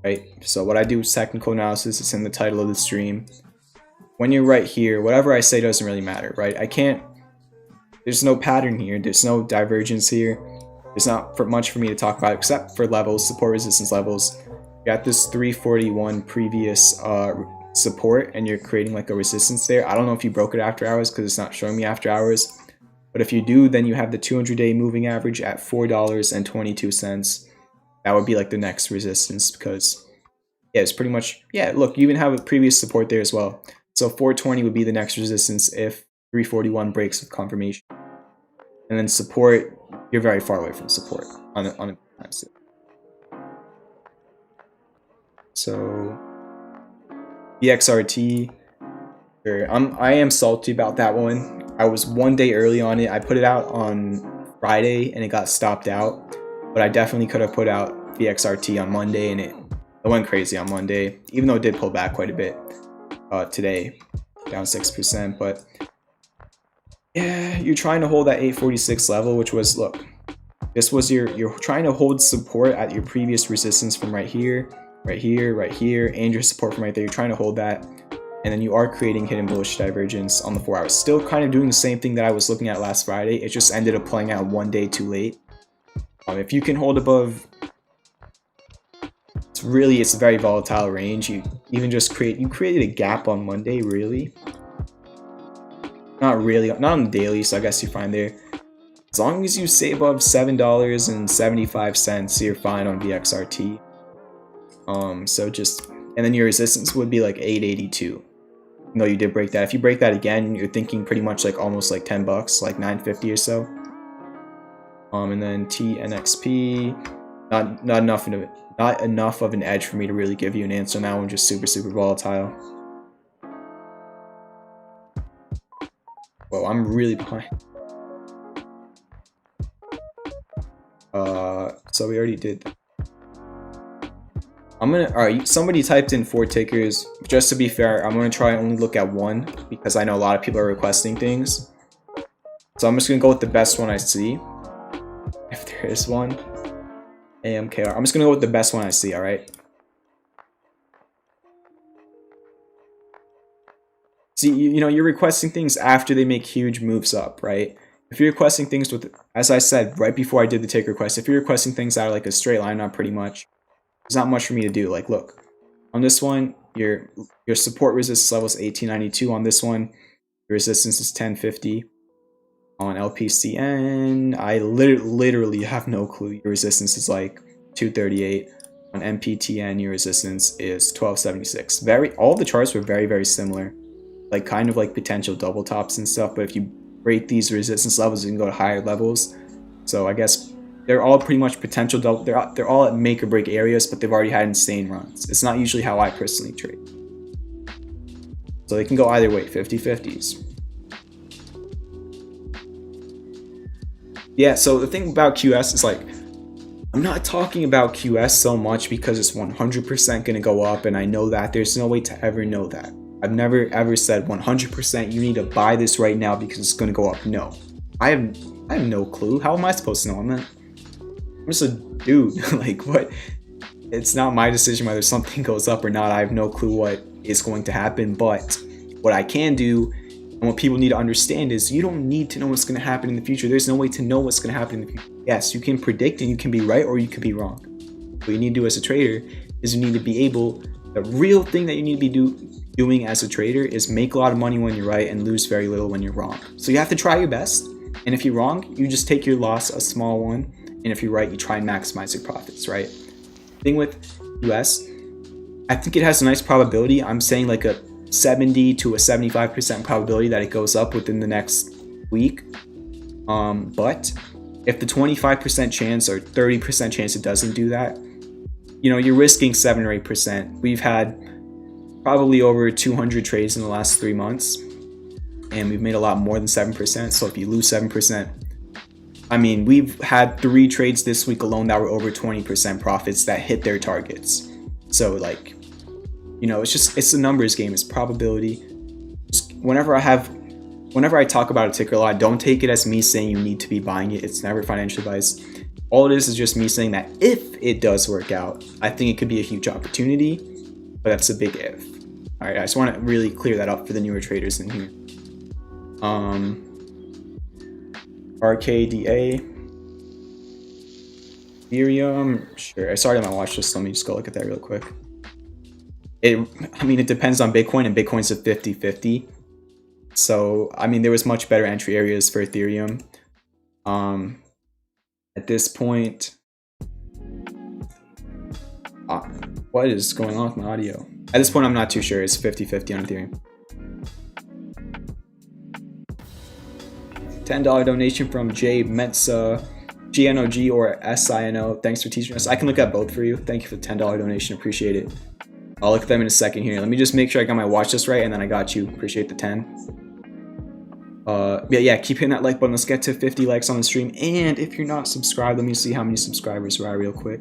right? So what I do is technical analysis. It's in the title of the stream. When you're right here, whatever I say doesn't really matter, right? There's no pattern here. There's no divergence here. There's not much for me to talk about except for levels, support resistance levels. You got this 341 previous support, and you're creating like a resistance there. I don't know if you broke it after hours because it's not showing me after hours. But if you do, then you have the 200-day moving average at $4.22. That would be like the next resistance, because yeah, it's pretty much, yeah, look, you even have a previous support there as well. So 420 would be the next resistance if 341 breaks with confirmation. And then support, you're very far away from support on a time set. So VXRT, sure, I am salty about that one. I was one day early on it. I put it out on Friday and it got stopped out, but I definitely could have put out VXRT on Monday, and it went crazy on Monday, even though it did pull back quite a bit today, down 6%. But yeah, you're trying to hold that 846 level, which was, look, this was you're trying to hold support at your previous resistance from right here, right here, right here, and your support from right there. You're trying to hold that, and then you are creating hidden bullish divergence on the 4 hours. Still kind of doing the same thing that I was looking at last Friday. It just ended up playing out one day too late. If you can hold above, it's a very volatile range. You even just created a gap on Monday, really. Not really, not on the daily, so I guess you're fine there. As long as you stay above $7.75, you're fine on VXRT. So just, and then your resistance would be like 882. No, you did break that. If you break that again, you're thinking pretty much like almost like 10 bucks, like 950 or so. And then TNXP, not enough of an edge for me to really give you an answer on that one. Just super volatile. Whoa, I'm really behind. So we already did that. Alright, somebody typed in 4 tickers. Just to be fair, I'm gonna try and only look at one because I know a lot of people are requesting things. So I'm just gonna go with the best one I see. If there is one. AMKR. I'm just gonna go with the best one I see, alright? See, you know, you're requesting things after they make huge moves up, right? If you're requesting things with, as I said right before I did the take request, if you're requesting things that are like a straight line, not pretty much, there's not much for me to do. Like, look, on this one, your support resistance level is 1892. On this one, your resistance is 1050. On LPCN, I literally have no clue. Your resistance is like 238. On MPTN, your resistance is 1276. All the charts were very similar, like kind of like potential double tops and stuff. But if you break these resistance levels, you can go to higher levels. So I guess they're all pretty much potential double. They're all at make or break areas, but they've already had insane runs. It's not usually how I personally trade. So they can go either way, 50-50s. Yeah, so the thing about QS is, like, I'm not talking about QS so much because it's 100% going to go up, and I know that. There's no way to ever know that. I've never ever said 100% you need to buy this right now because it's going to go up. No. I have no clue. How am I supposed to know? I'm just a dude. Like, what? It's not my decision whether something goes up or not. I have no clue what is going to happen, but what I can do and what people need to understand is you don't need to know what's going to happen in the future. There's no way to know what's going to happen in the future. Yes, you can predict and you can be right or you can be wrong. What you need to do as a trader is you need to be able, the real thing that you need to be doing as a trader is make a lot of money when you're right and lose very little when you're wrong. So you have to try your best, and if you're wrong, you just take your loss, a small one, and if you're right, you try and maximize your profits, right? Thing with US, I think it has a nice probability. I'm saying like a 70 to a 75% probability that it goes up within the next week. But if the 25% chance or 30% chance it doesn't do that, you know, you're risking 7 or 8%. We've had probably over 200 trades in the last 3 months, and we've made a lot more than 7%. So if you lose 7%, I mean, we've had 3 trades this week alone that were over 20% profits that hit their targets. So, like, you know, it's a numbers game. It's probability. Just whenever I talk about a ticker a lot, don't take it as me saying you need to be buying it. It's never financial advice. All it is just me saying that if it does work out, I think it could be a huge opportunity, but that's a big if. All right, I just want to really clear that up for the newer traders in here. RKDA, Ethereum, sure. I started my watch list. Let me just go look at that real quick. I mean, it depends on Bitcoin, and Bitcoin's a 50-50. So, I mean, there was much better entry areas for Ethereum. At this point, What is going on with my audio? At this point, I'm not too sure. It's 50-50 on Ethereum. $10 donation from Jay Metza, GNOG or SINO. Thanks for teaching us. I can look at both for you. Thank you for the $10 donation. Appreciate it. I'll look at them in a second here. Let me just make sure I got my watch list right, and then I got you. Appreciate the 10. Yeah, keep hitting that like button. Let's get to 50 likes on the stream. And if you're not subscribed, let me see how many subscribers we're at real quick.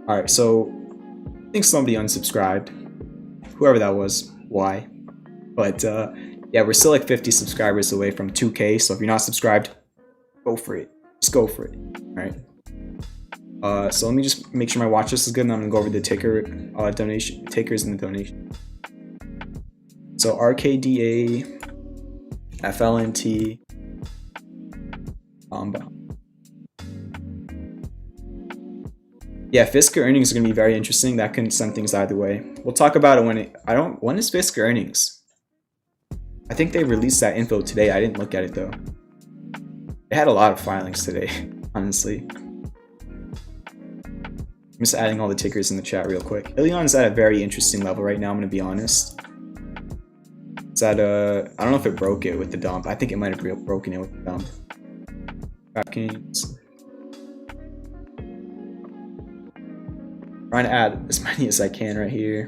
Alright, so I think somebody unsubscribed. Whoever that was. Why? But yeah, we're still like 50 subscribers away from 2K. So if you're not subscribed, go for it. Just go for it. Alright. So let me just make sure my watch list is good, and I'm gonna go over the ticker donation takers and the donation. So RKDA, FLNT, yeah, Fisker earnings are gonna be very interesting. That can send things either way. We'll talk about it when is Fisker earnings? I think they released that info today. I didn't look at it though. They had a lot of filings today, honestly. I'm just adding all the tickers in the chat real quick. Ilion is at a very interesting level right now, I'm gonna be honest. It's at I don't know if it broke it with the dump. I think it might have broken it with the dump. DraftKings. Trying to add as many as I can right here.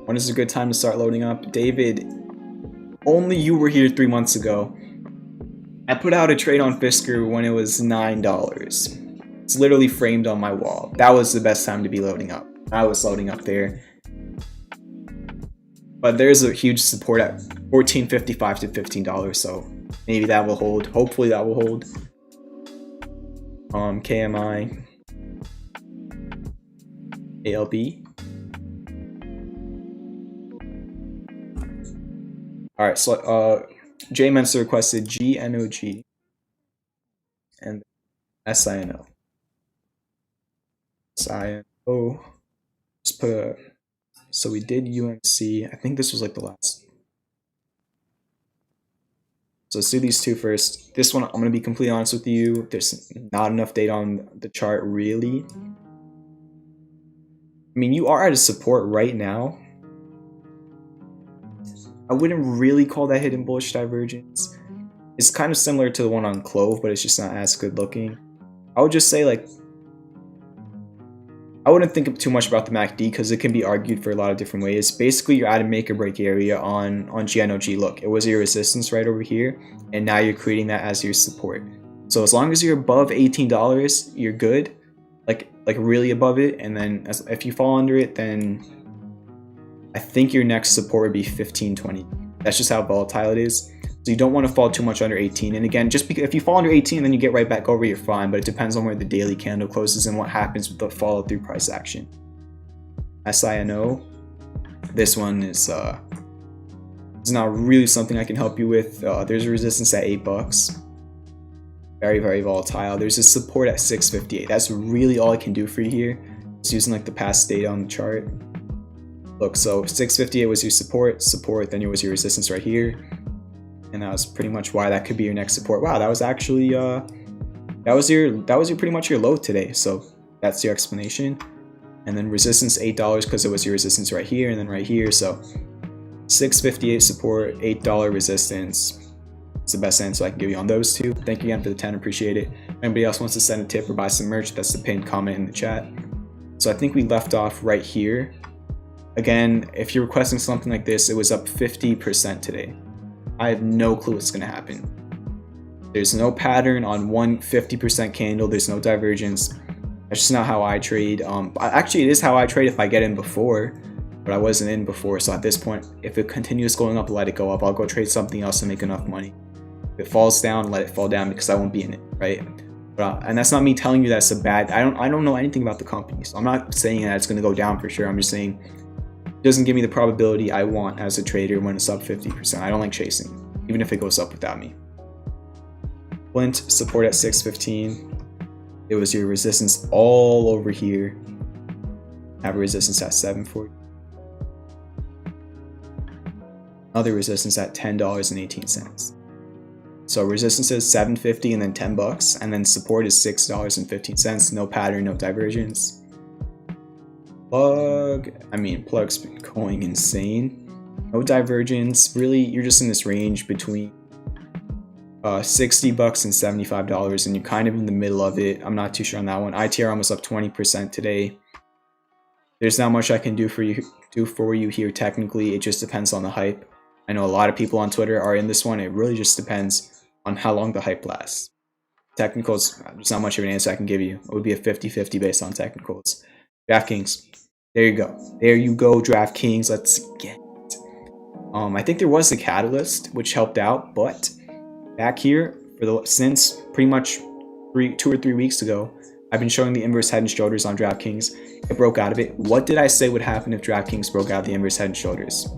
When is a good time to start loading up? David, only you were here 3 months ago. I put out a trade on Fisker when it was $9. It's literally framed on my wall. That was the best time to be loading up. I was loading up there. But there's a huge support at $14.55 to $15, so maybe that will hold. Hopefully that will hold. KMI. ALB. Alright, so Jay Mensa requested GNOG and SINO. SINO. Just put a. So we did UMC. I think this was like the last. So let's do these two first. This one, I'm going to be completely honest with you. There's not enough data on the chart, really. I mean, you are at a support right now. I wouldn't really call that hidden bullish divergence. It's kind of similar to the one on Clove, but it's just not as good looking. I would just say, like, I wouldn't think too much about the MACD because it can be argued for a lot of different ways. Basically, you're at a make or break area on GNOG. Look, it was your resistance right over here, and now you're creating that as your support. So as long as you're above $18, you're good, like really above it. And then if you fall under it, then I think your next support would be 15.20. That's just how volatile it is. So you don't want to fall too much under 18. And again, just because if you fall under 18, then you get right back over, you're fine. But it depends on where the daily candle closes and what happens with the follow through price action. SINO. This one is not really something I can help you with. There's a resistance at $8. Very, very volatile. There's a support at 658. That's really all I can do for you here. It's using like the past data on the chart. Look, so 658 was your support, then it was your resistance right here. And that was pretty much why that could be your next support. Wow, that was actually that was pretty much your low today. So that's your explanation. And then resistance $8 because it was your resistance right here and then right here. So 658 support, $8 resistance. It's the best answer I can give you on those two. Thank you again for the 10, appreciate it. If anybody else wants to send a tip or buy some merch, that's the pinned comment in the chat. So I think we left off right here. Again, if you're requesting something like this, it was up 50% today. I have no clue what's going to happen. There's no pattern on one 50% candle. There's no divergence. That's just not how I trade. Actually, it is how I trade if I get in before, but I wasn't in before. So at this point, if it continues going up, let it go up. I'll go trade something else and make enough money. If it falls down, let it fall down because I won't be in it, right? And that's not me telling you that's a bad. I don't know anything about the company, so I'm not saying that it's going to go down for sure. I'm just saying it doesn't give me the probability I want as a trader when it's up 50%. I don't like chasing, even if it goes up without me. FLNT support at 615. It was your resistance all over here. Have a resistance at 740. Another resistance at $10.18. So resistance is $7.50 and then $10, and then support is $6.15. No pattern, no divergence. Plug's been going insane. No divergence. Really, you're just in this range between $60 and $75, and you're kind of in the middle of it. I'm not too sure on that one. ITRM was up 20% today. There's not much I can do for you here technically. It just depends on the hype. I know a lot of people on Twitter are in this one. It really just depends on how long the hype lasts. Technicals, there's not much of an answer I can give you. It would be a 50-50 based on technicals. DraftKings, there you go. There you go, DraftKings. Let's get it. I think there was a catalyst which helped out, but back here since pretty much 2 or 3 weeks ago, I've been showing the inverse head and shoulders on DraftKings. It broke out of it. What did I say would happen if DraftKings broke out the inverse head and shoulders?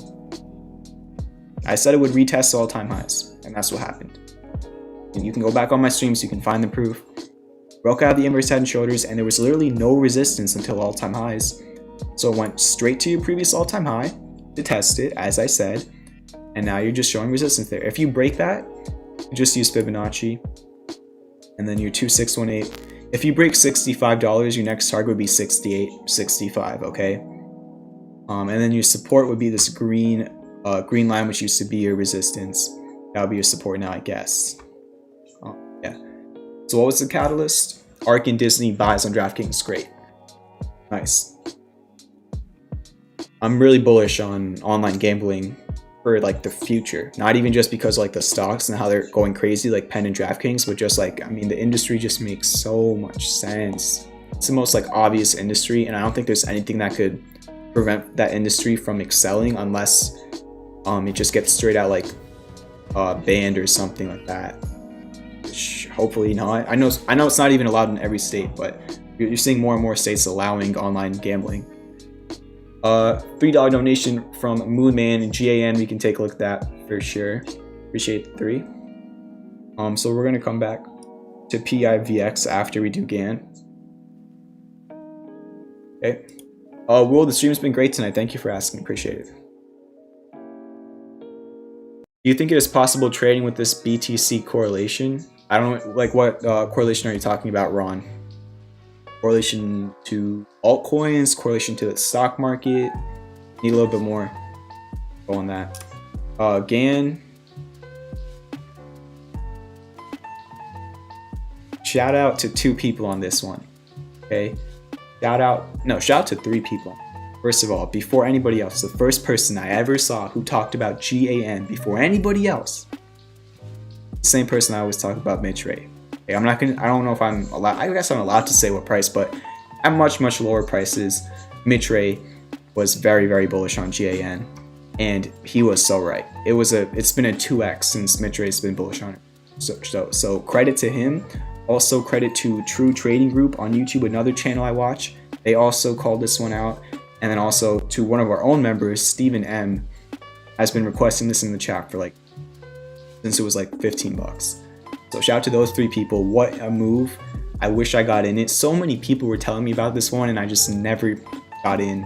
I said it would retest all-time highs, and that's what happened. And you can go back on my streams, you can find the proof. Broke out the inverse head and shoulders, and there was literally no resistance until all-time highs. So it went straight to your previous all-time high to test it, as I said, and now you're just showing resistance there. If you break that, you just use Fibonacci, and then your 2618. If you break $65, your next target would be 68, 65, okay? And then your support would be this green line, which used to be your resistance. That would be your support now, I guess. Yeah. So what was the catalyst? ARK and Disney buys on DraftKings. Great. Nice. I'm really bullish on online gambling for like the future. Not even just because like the stocks and how they're going crazy like Penn and DraftKings, but just like, the industry just makes so much sense. It's the most like obvious industry, and I don't think there's anything that could prevent that industry from excelling unless it just gets straight out like banned or something like that. Which hopefully not. I know it's not even allowed in every state, but you're seeing more and more states allowing online gambling. $3 donation from Moonman and GAN. We can take a look at that for sure. Appreciate the 3. So we're gonna come back to PIVX after we do GAN. Okay. Will, the stream's been great tonight. Thank you for asking. Appreciate it. Do you think it is possible trading with this BTC correlation? I don't know, like what correlation are you talking about, Ron? Correlation to altcoins, correlation to the stock market? Need a little bit more go on that. GAN. Shout out to 2 people on this one. Okay. Shout out to 3 people. First of all, before anybody else, the first person I ever saw who talked about GAN before anybody else, same person I always talk about, Mitch Ray. Okay, I don't know if I'm allowed, I guess I'm allowed to say what price, but at much lower prices, Mitch Ray was very, very bullish on GAN, and he was so right. It's been a 2x since Mitch Ray's been bullish on it. So credit to him. Also credit to True Trading Group on YouTube, another channel I watch. They also called this one out. And then also to one of our own members, Stephen M, has been requesting this in the chat for since it was like $15. So shout out to those 3 people. What a move. I wish I got in it. So many people were telling me about this one and I just never got in.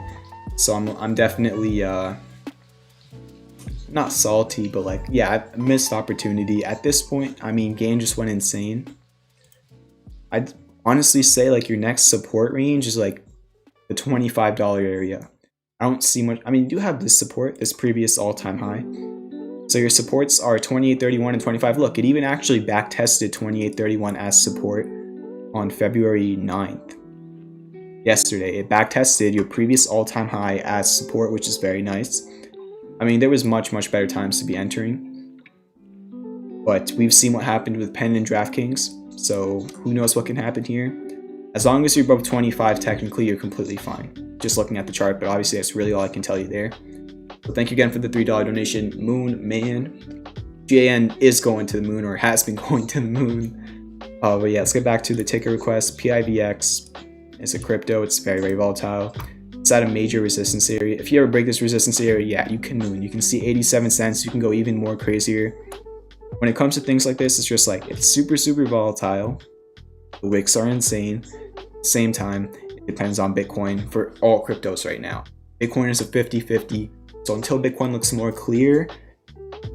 So I'm definitely not salty, but like, yeah, I missed opportunity. At this point, GAN just went insane. I'd honestly say like your next support range is like the $25 area. I don't see much. You do have this support, this previous all-time high. So your supports are 28.31 and 25. Look, it even actually back tested 28.31 as support on February 9th. Yesterday, it back tested your previous all-time high as support, which is very nice. There was much better times to be entering. But we've seen what happened with Penn and DraftKings. So who knows what can happen here. As long as you're above 25, technically, you're completely fine. Just looking at the chart, but obviously that's really all I can tell you there. So thank you again for the $3 donation, Moon Man. GAN is going to the moon, or has been going to the moon. But yeah, let's get back to the ticker request. PIVX is a crypto. It's very, very volatile. It's at a major resistance area. If you ever break this resistance area, yeah, you can moon. You can see 87 cents. You can go even more crazier. When it comes to things like this, it's just like, it's super, super volatile. The wicks are insane. Same time, it depends on Bitcoin for all cryptos right now. Bitcoin is a 50-50, so until Bitcoin looks more clear,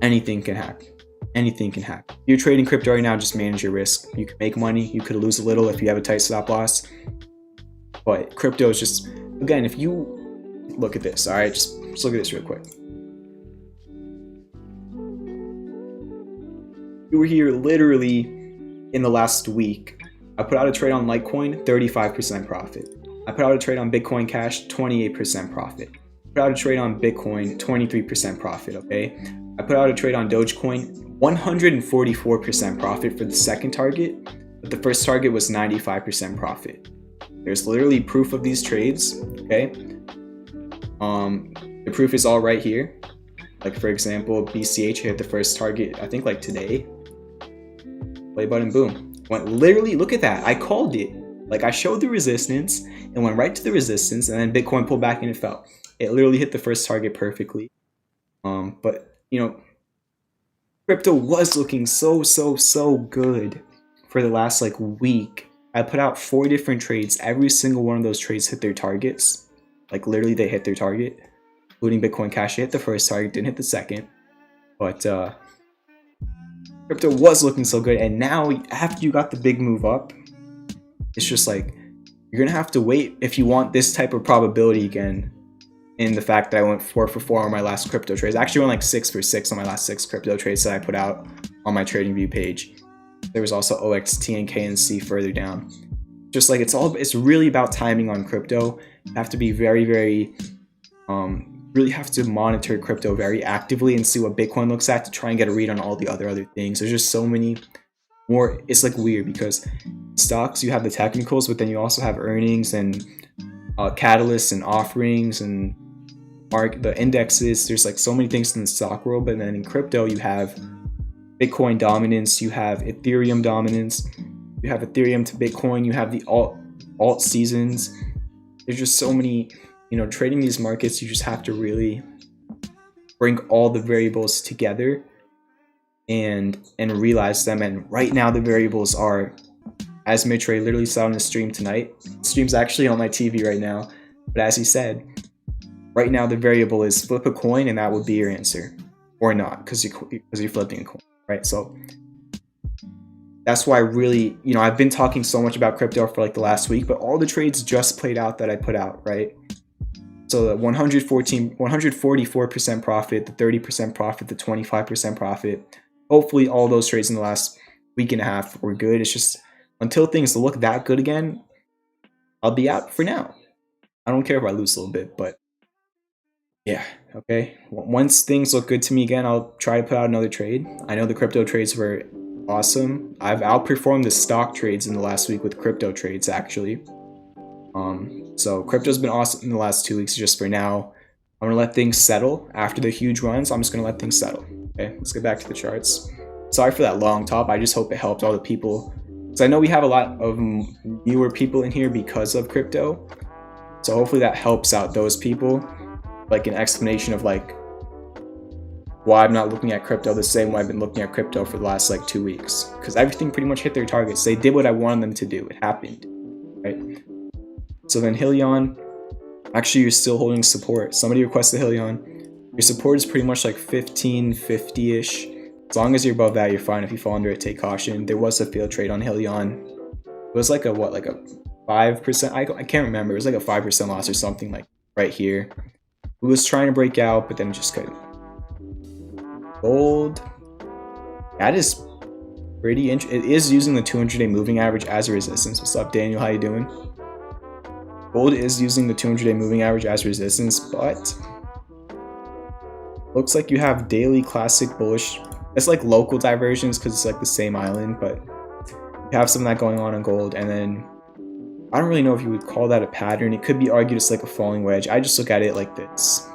anything can happen. anything can happen. If you're trading crypto right now, just manage your risk. You could make money, you could lose a little if you have a tight stop loss. But crypto is just, again, if you look at this, all right, just look at this real quick. You were here literally in the last week. I put out a trade on Litecoin, 35% profit. I put out a trade on Bitcoin Cash, 28% profit. I put out a trade on Bitcoin, 23% profit, okay? I put out a trade on Dogecoin, 144% profit for the second target, but the first target was 95% profit. There's literally proof of these trades, okay? The proof is all right here. Like for example, BCH hit the first target, I think like today. Play button, boom. Went literally, look at that. I called it. Like I showed the resistance and went right to the resistance, and then Bitcoin pulled back and it fell. It literally hit the first target perfectly. But you know, crypto was looking so good for the last like week. I put out 4 different trades. Every single one of those trades hit their targets. Like literally they hit their target, including Bitcoin Cash. It hit the first target, didn't hit the second. But crypto was looking so good, and now after you got the big move up, it's just like you're gonna have to wait if you want this type of probability again. In the fact that I went 4 for 4 on my last crypto trades. I actually went like 6 for 6 on my last 6 crypto trades that I put out on my TradingView page. There was also OXT and KNC further down. Just like it's really about timing on crypto. You have to be very really have to monitor crypto very actively and see what Bitcoin looks at to try and get a read on all the other things. There's just so many more. It's like weird because stocks, you have the technicals, but then you also have earnings and catalysts and offerings and the indexes. There's like so many things in the stock world, but then in crypto you have Bitcoin dominance, you have Ethereum dominance, you have Ethereum to Bitcoin, you have the alt seasons. There's just so many, you know, trading these markets, you just have to really bring all the variables together and realize them. And right now the variables are, as Mitch Ray literally saw on the stream tonight, the stream's actually on my TV right now, but as he said, right now the variable is flip a coin and that would be your answer, or not, because you're flipping a coin, right? So that's why really, you know, I've been talking so much about crypto for like the last week, but all the trades just played out that I put out, right? So the 144% profit, the 30% profit, the 25% profit, hopefully all those trades in the last week and a half were good. It's just until things look that good again, I'll be out for now. I don't care if I lose a little bit, but yeah, okay. Once things look good to me again, I'll try to put out another trade. I know the crypto trades were awesome. I've outperformed the stock trades in the last week with crypto trades actually. So crypto's been awesome in the last 2 weeks. Just for now, I'm gonna let things settle. After the huge runs, I'm just gonna let things settle. Okay, let's get back to the charts. Sorry for that long top. I just hope it helped all the people, because I know we have a lot of newer people in here because of crypto. So hopefully that helps out those people, like an explanation of like why I'm not looking at crypto the same way I've been looking at crypto for the last like 2 weeks, because everything pretty much hit their targets. They did what I wanted them to do. It happened, right? So then Hillion, actually you're still holding support. Somebody requested Hillion. Your support is pretty much like 1550-ish. As long as you're above that, you're fine. If you fall under it, take caution. There was a failed trade on Hillion. It was like a what, like a 5%? I can't remember. It was like a 5% loss or something, like right here. It was trying to break out, but then it just couldn't. Gold, that is pretty interesting. It is using the 200-day moving average as a resistance. What's up, Daniel? How you doing? Gold is using the 200-day moving average as resistance, but looks like you have daily classic bullish. It's like local diversions because it's like the same island, but you have some of that going on gold. And then I don't really know if you would call that a pattern. It could be argued it's like a falling wedge. I just look at it like this,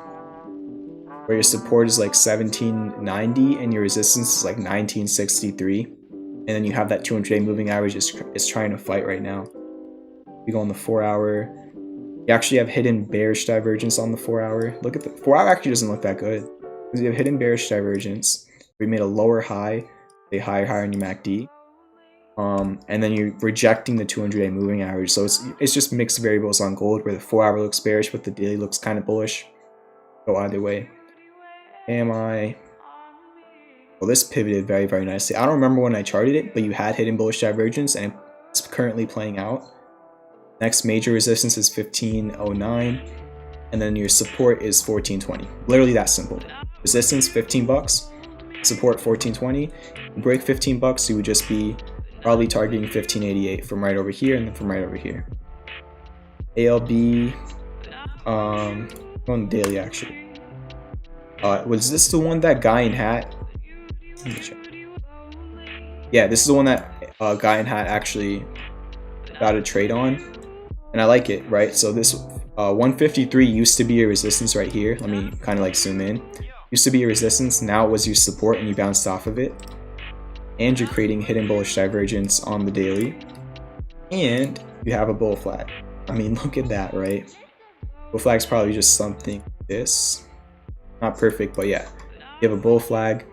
where your support is like 1790 and your resistance is like 1963, and then you have that 200-day moving average is trying to fight right now. You go on the 4-hour, you actually have hidden bearish divergence on the 4-hour. Look at the 4-hour, actually doesn't look that good because you have hidden bearish divergence. We made a lower high, a higher on your MACD, and then you're rejecting the 200-day moving average. So it's just mixed variables on gold, where the 4-hour looks bearish but the daily looks kind of bullish. Go either way. AMI, Well, this pivoted very, very nicely. I don't remember when I charted it, but you had hidden bullish divergence, and it's currently playing out. Next major resistance is 1509, and then your support is 1420. Literally that simple. Resistance 15 bucks, support 1420. You break 15 bucks, you would just be probably targeting 1588 from right over here and then from right over here. ALB, on the daily actually. Was this the one that guy in hat? Let me check. Yeah, this is the one that guy in hat actually got a trade on, and I like it, right? So this 153 used to be a resistance right here. Let me kind of like zoom in. Used to be a resistance, now it was your support and you bounced off of it. And you're creating hidden bullish divergence on the daily. And you have a bull flag. I mean, look at that, right? Bull flag's probably just something like this. Not perfect, but yeah. You have a bull flag,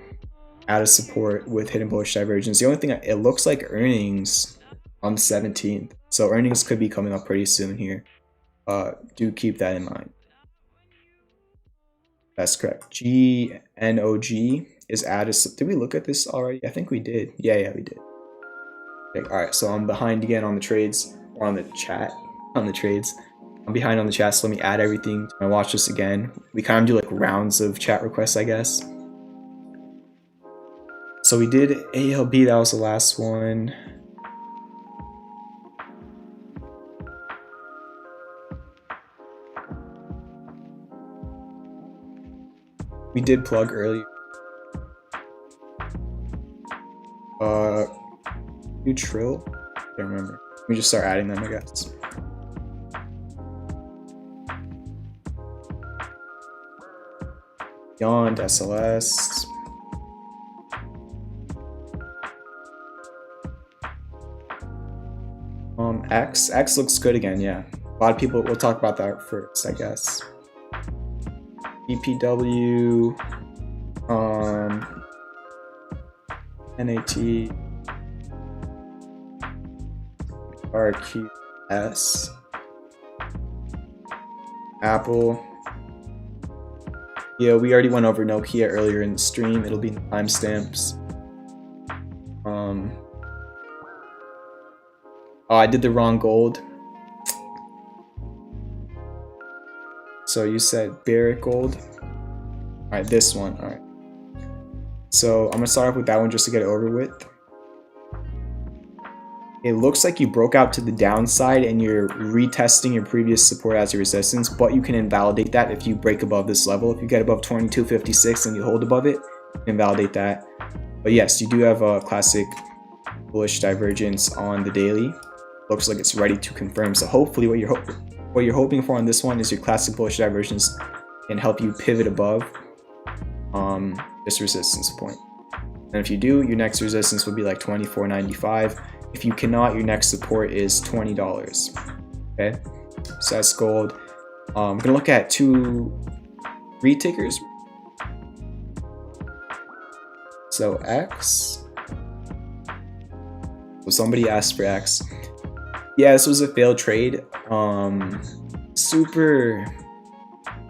out of support with hidden bullish divergence. The only thing, it looks like earnings on the 17th. So earnings could be coming up pretty soon here. Do keep that in mind. That's correct. GNOG is added. Did we look at this already? I think we did. Yeah, we did. Okay, all right, so I'm behind again on the trades, or on the chat, on the trades. I'm behind on the chat, so let me add everything to my watch list again. We kind of do like rounds of chat requests, I guess. So we did ALB, that was the last one. We did plug earlier. Neutral? Can't remember. Let me just start adding them, I guess. Beyond SLS. X looks good again, yeah. A lot of people, we'll talk about that first, I guess. BPW, NAT, RQS, Apple. Yeah, we already went over Nokia earlier in the stream. It'll be in the timestamps. Oh, I did the wrong gold. So you said Barrick gold. All right, this one. All right. So I'm gonna start off with that one just to get it over with. It looks like you broke out to the downside and you're retesting your previous support as a resistance, but you can invalidate that if you break above this level. If you get above 2256 and you hold above it, you can invalidate that. But yes, you do have a classic bullish divergence on the daily. Looks like it's ready to confirm. So hopefully what you're hoping for on this one is your classic bullish divergence and help you pivot above this resistance point. And if you do, your next resistance would be like $24.95. If you cannot, your next support is $20. Okay, so that's gold. I'm gonna look at two retickers. So X. So somebody asked for X. Yeah, this was a failed trade. Super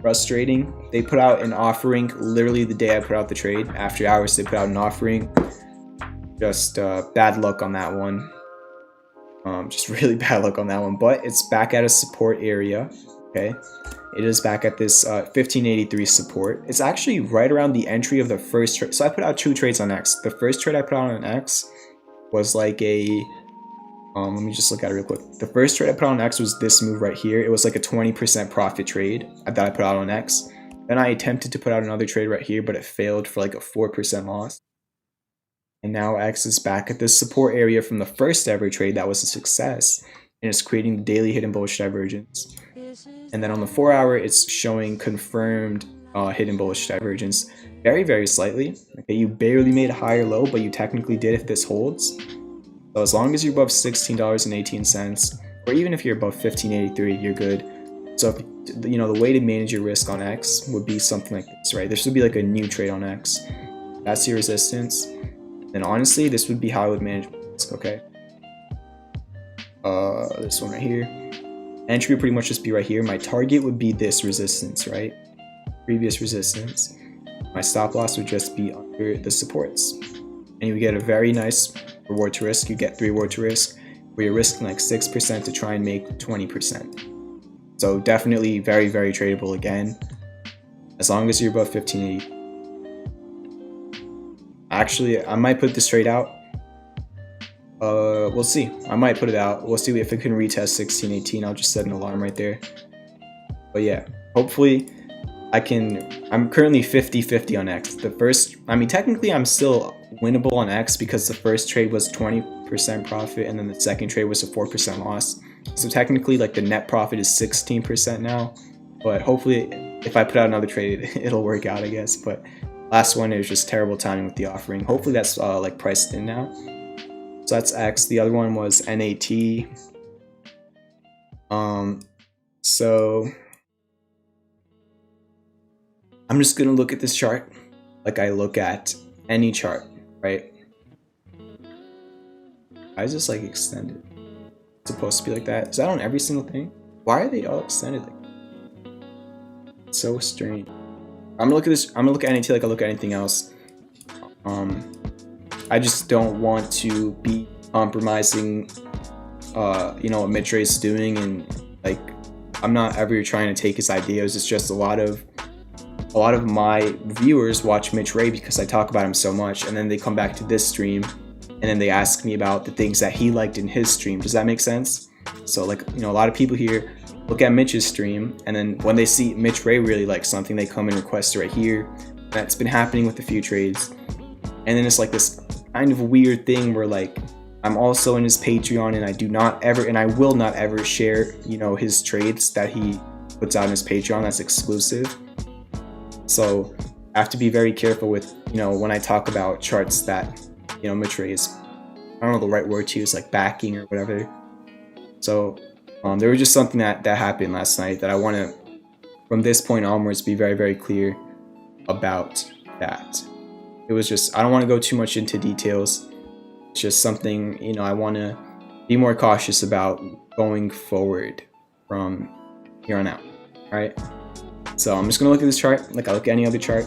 frustrating. They put out an offering literally the day I put out the trade. After hours, they put out an offering. Just bad luck on that one. Just really bad luck on that one. But it's back at a support area. Okay, it is back at this 1583 support. It's actually right around the entry of the first trade. So I put out two trades on X. The first trade I put out on X was like a let me just look at it real quick. The first trade I put out on X was this move right here. It was like a 20% profit trade that I put out on X. Then I attempted to put out another trade right here, but it failed for like a 4% loss. And now X is back at this support area from the first ever trade that was a success. And it's creating the daily hidden bullish divergence. And then on the 4 hour, it's showing confirmed hidden bullish divergence very, very slightly. Okay, you barely made a higher low, but you technically did if this holds. So as long as you're above $16.18, or even if you're above $15.83, you're good. So if, you know, the way to manage your risk on X would be something like this, right? This would be like a new trade on X. That's your resistance. And honestly, this would be how I would manage my risk, okay? This one right here. Entry would pretty much just be right here. My target would be this resistance, right? Previous resistance. my stop loss would just be under the supports. And you get a very nice reward to risk. You get 3 reward to risk, where you're risking like 6% to try and make 20%. So definitely very, very tradable again, as long as you're above 1580. Actually, I might put this trade out. We'll see. I might put it out. We'll see if it can retest 1618. I'll just set an alarm right there. But yeah, hopefully I can. I'm currently 50-50 on X. The first, I mean, technically I'm still winnable on X because the first trade was 20% profit and then the second trade was a 4% loss. So technically, like, the net profit is 16% now. But hopefully, if I put out another trade, it'll work out, I guess. But last one, it was just terrible timing with the offering. Hopefully that's like priced in now. So that's X. The other one was NAT. So I'm just gonna look at this chart like I look at any chart, right? Why is this like extended? It's supposed to be like that. Is that on every single thing? Why are they all extended like that? It's so strange. I'm gonna look at this. I'm gonna look at NAT like I look at anything else. I just don't want to be compromising, you know, what Mitch Ray is doing, and like, I'm not ever trying to take his ideas. It's just a lot of my viewers watch Mitch Ray because I talk about him so much, and then they come back to this stream, and then they ask me about the things that he liked in his stream. Does that make sense? So like, you know, a lot of people here look at Mitch's stream, and then when they see Mitch Ray really like something, they come and request it right here. That's been happening with a few trades. And then it's like this kind of weird thing where like I'm also in his Patreon, and I do not ever, and I will not ever share, you know, his trades that he puts out in his Patreon. That's exclusive. So I have to be very careful with, you know, when I talk about charts that, you know, Mitch Ray is, I don't know the right word to use, like backing or whatever. So there was just something that happened last night that I want to, from this point onwards, be very, very clear about that. It was just, I don't want to go too much into details. It's just something, you know, I want to be more cautious about going forward from here on out. All right. So I'm just going to look at this chart like I look at any other chart.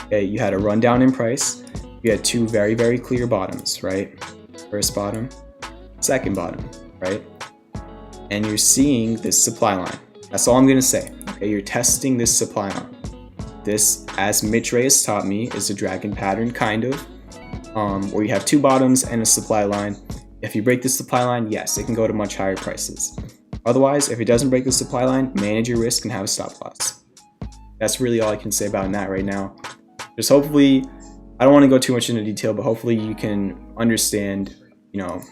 Okay. You had a rundown in price. You had 2 very, very clear bottoms, right? First bottom, second bottom, right? And you're seeing this supply line. That's all I'm going to say. Okay. You're testing this supply line. This, as Mitch Ray has taught me, is a dragon pattern, kind of, where you have 2 bottoms and a supply line. If you break the supply line, yes, it can go to much higher prices. Otherwise, if it doesn't break the supply line, manage your risk and have a stop loss. That's really all I can say about that right now. Just hopefully, I don't want to go too much into detail, but hopefully you can understand, you know,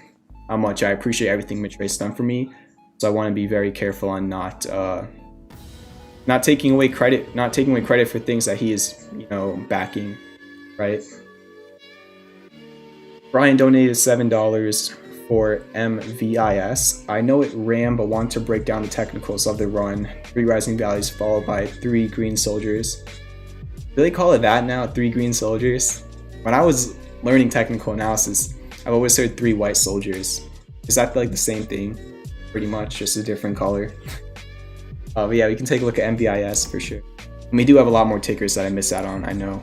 how much I appreciate everything Mitch Ray's done for me. So I want to be very careful on not taking away credit for things that he is, you know, backing, right? Brian donated $7 for MVIS. I know it ran, but want to break down the technicals of the run. 3 rising values followed by 3 green soldiers. Do they call it that now? 3 green soldiers? When I was learning technical analysis, I've always heard 3 white soldiers. Is that like the same thing? Pretty much, just a different color. But yeah, we can take a look at MVIS for sure. And we do have a lot more tickers that I miss out on, I know.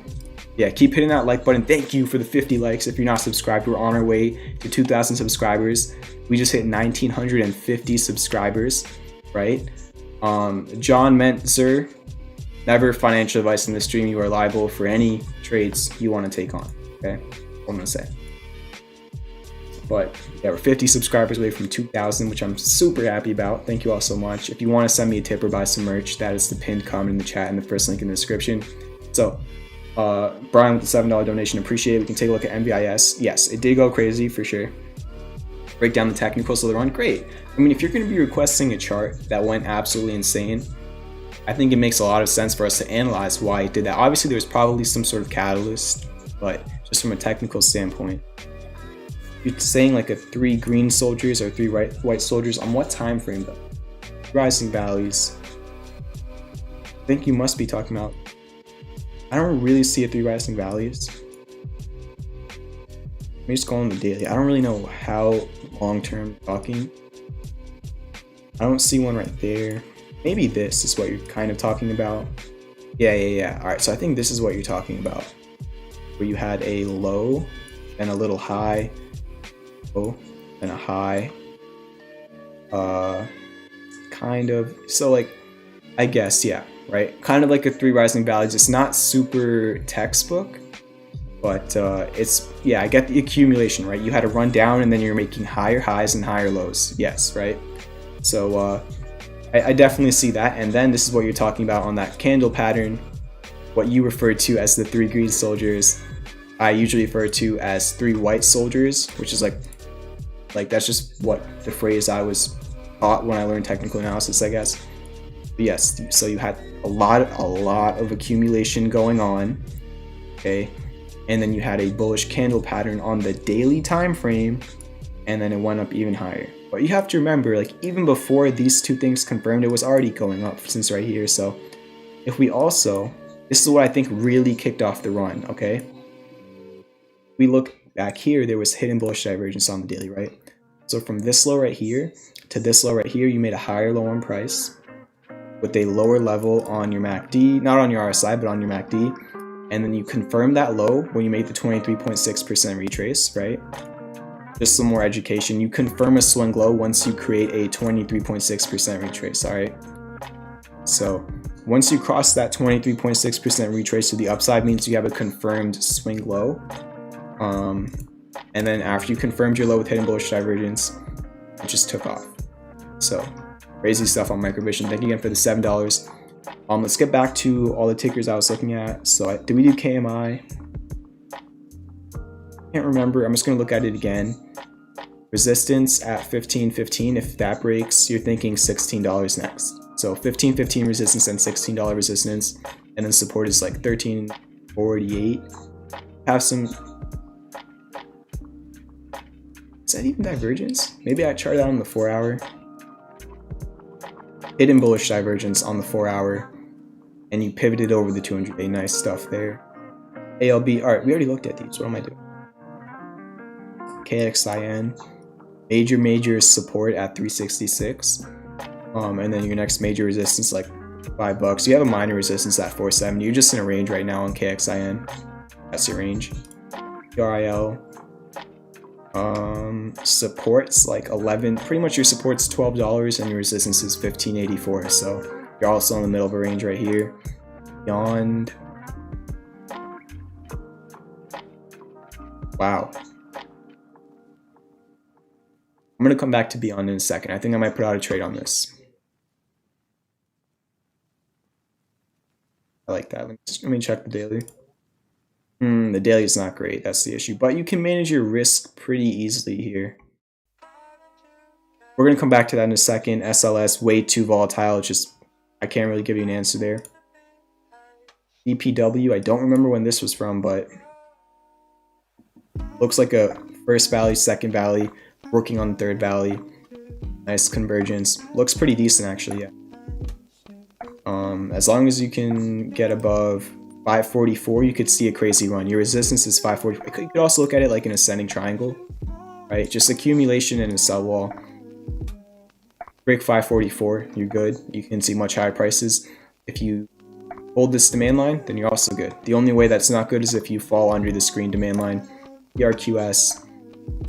Yeah, keep hitting that like button. Thank you for the 50 likes. If you're not subscribed, we're on our way to 2,000 subscribers. We just hit 1,950 subscribers, right? John Mentzer, never financial advice in this stream. You are liable for any trades you want to take on, okay? That's what I'm going to say. But yeah, we're 50 subscribers away from 2,000, which I'm super happy about. Thank you all so much. If you want to send me a tip or buy some merch, that is the pinned comment in the chat and the first link in the description. So, Brian with the $7 donation, appreciate it. We can take a look at MVIS. Yes, it did go crazy for sure. Break down the technicals of the run, great. I mean, if you're going to be requesting a chart that went absolutely insane, I think it makes a lot of sense for us to analyze why it did that. Obviously, there's probably some sort of catalyst, but just from a technical standpoint, you're saying like a 3 green soldiers or 3 white soldiers on what time frame though? Rising values. I think you must be talking about. I don't really see a 3 rising values. Let me just go on the daily. I don't really know how long term talking. I don't see one right there. Maybe this is what you're kind of talking about. Yeah. All right, so I think this is what you're talking about, where you had a low and a little high, low and a high, kind of. So like, I guess, yeah, right. Kind of like a 3 rising values. It's not super textbook, but it's, yeah, I get the accumulation, right? You had to run down and then you're making higher highs and higher lows. Yes, right. So I definitely see that. And then this is what you're talking about on that candle pattern, what you refer to as the 3 green soldiers. I usually refer to as 3 white soldiers, which is like that's just what the phrase I was taught when I learned technical analysis, I guess. But yes, so you had a lot of accumulation going on, okay, and then you had a bullish candle pattern on the daily time frame, and then it went up even higher. But you have to remember, like, even before these two things confirmed, it was already going up since right here. So if we also, this is what I think really kicked off the run, okay? We look back here, there was hidden bullish divergence on the daily, right? So from this low right here to this low right here, you made a higher low on price with a lower level on your MACD, not on your RSI, but on your MACD. And then you confirm that low when you make the 23.6% retrace, right? Just some more education. You confirm a swing low once you create a 23.6% retrace, all right? So once you cross that 23.6% retrace to the upside, means you have a confirmed swing low. And then after you confirmed your low with hidden bullish divergence, it just took off. So crazy stuff on Microvision. Thank you again for the $7. Let's get back to all the tickers I was looking at. So did we do KMI? Can't remember. I'm just gonna look at it again. Resistance at 15.15. If that breaks, you're thinking $16 next. So 15.15 resistance and $16 resistance, and then support is like 13.48. Have some. Is that even divergence? Maybe I charted out on the 4 hour. Hidden bullish divergence on the 4 hour, and you pivoted over the 200-day. Nice stuff there. ALB. All right, we already looked at these. What am I doing? KXIN. Major support at 366. And then your next major resistance like $5. You have a minor resistance at 470. You're just in a range right now on KXIN. That's your range. RIL. Support's like 11. Pretty much your support's $12 and your resistance is 15.84. So you're also in the middle of a range right here. BYND. Wow. I'm gonna come back to BYND in a second. I think I might put out a trade on this. I like that. Let me check the daily. The daily is not great. That's the issue. But you can manage your risk pretty easily here. We're going to come back to that in a second. SLS, way too volatile. It's just, I can't really give you an answer there. DPW, I don't remember when this was from, but looks like a first valley, second valley, working on the third valley. Nice convergence. Looks pretty decent, actually, yeah. As long as you can get above 544, you could see a crazy run. Your resistance is 540. You could also look at it like an ascending triangle, right? Just accumulation and a sell wall. Break 544, you're good. You can see much higher prices. If you hold this demand line, then you're also good. The only way that's not good is if you fall under this green demand line. PRQS,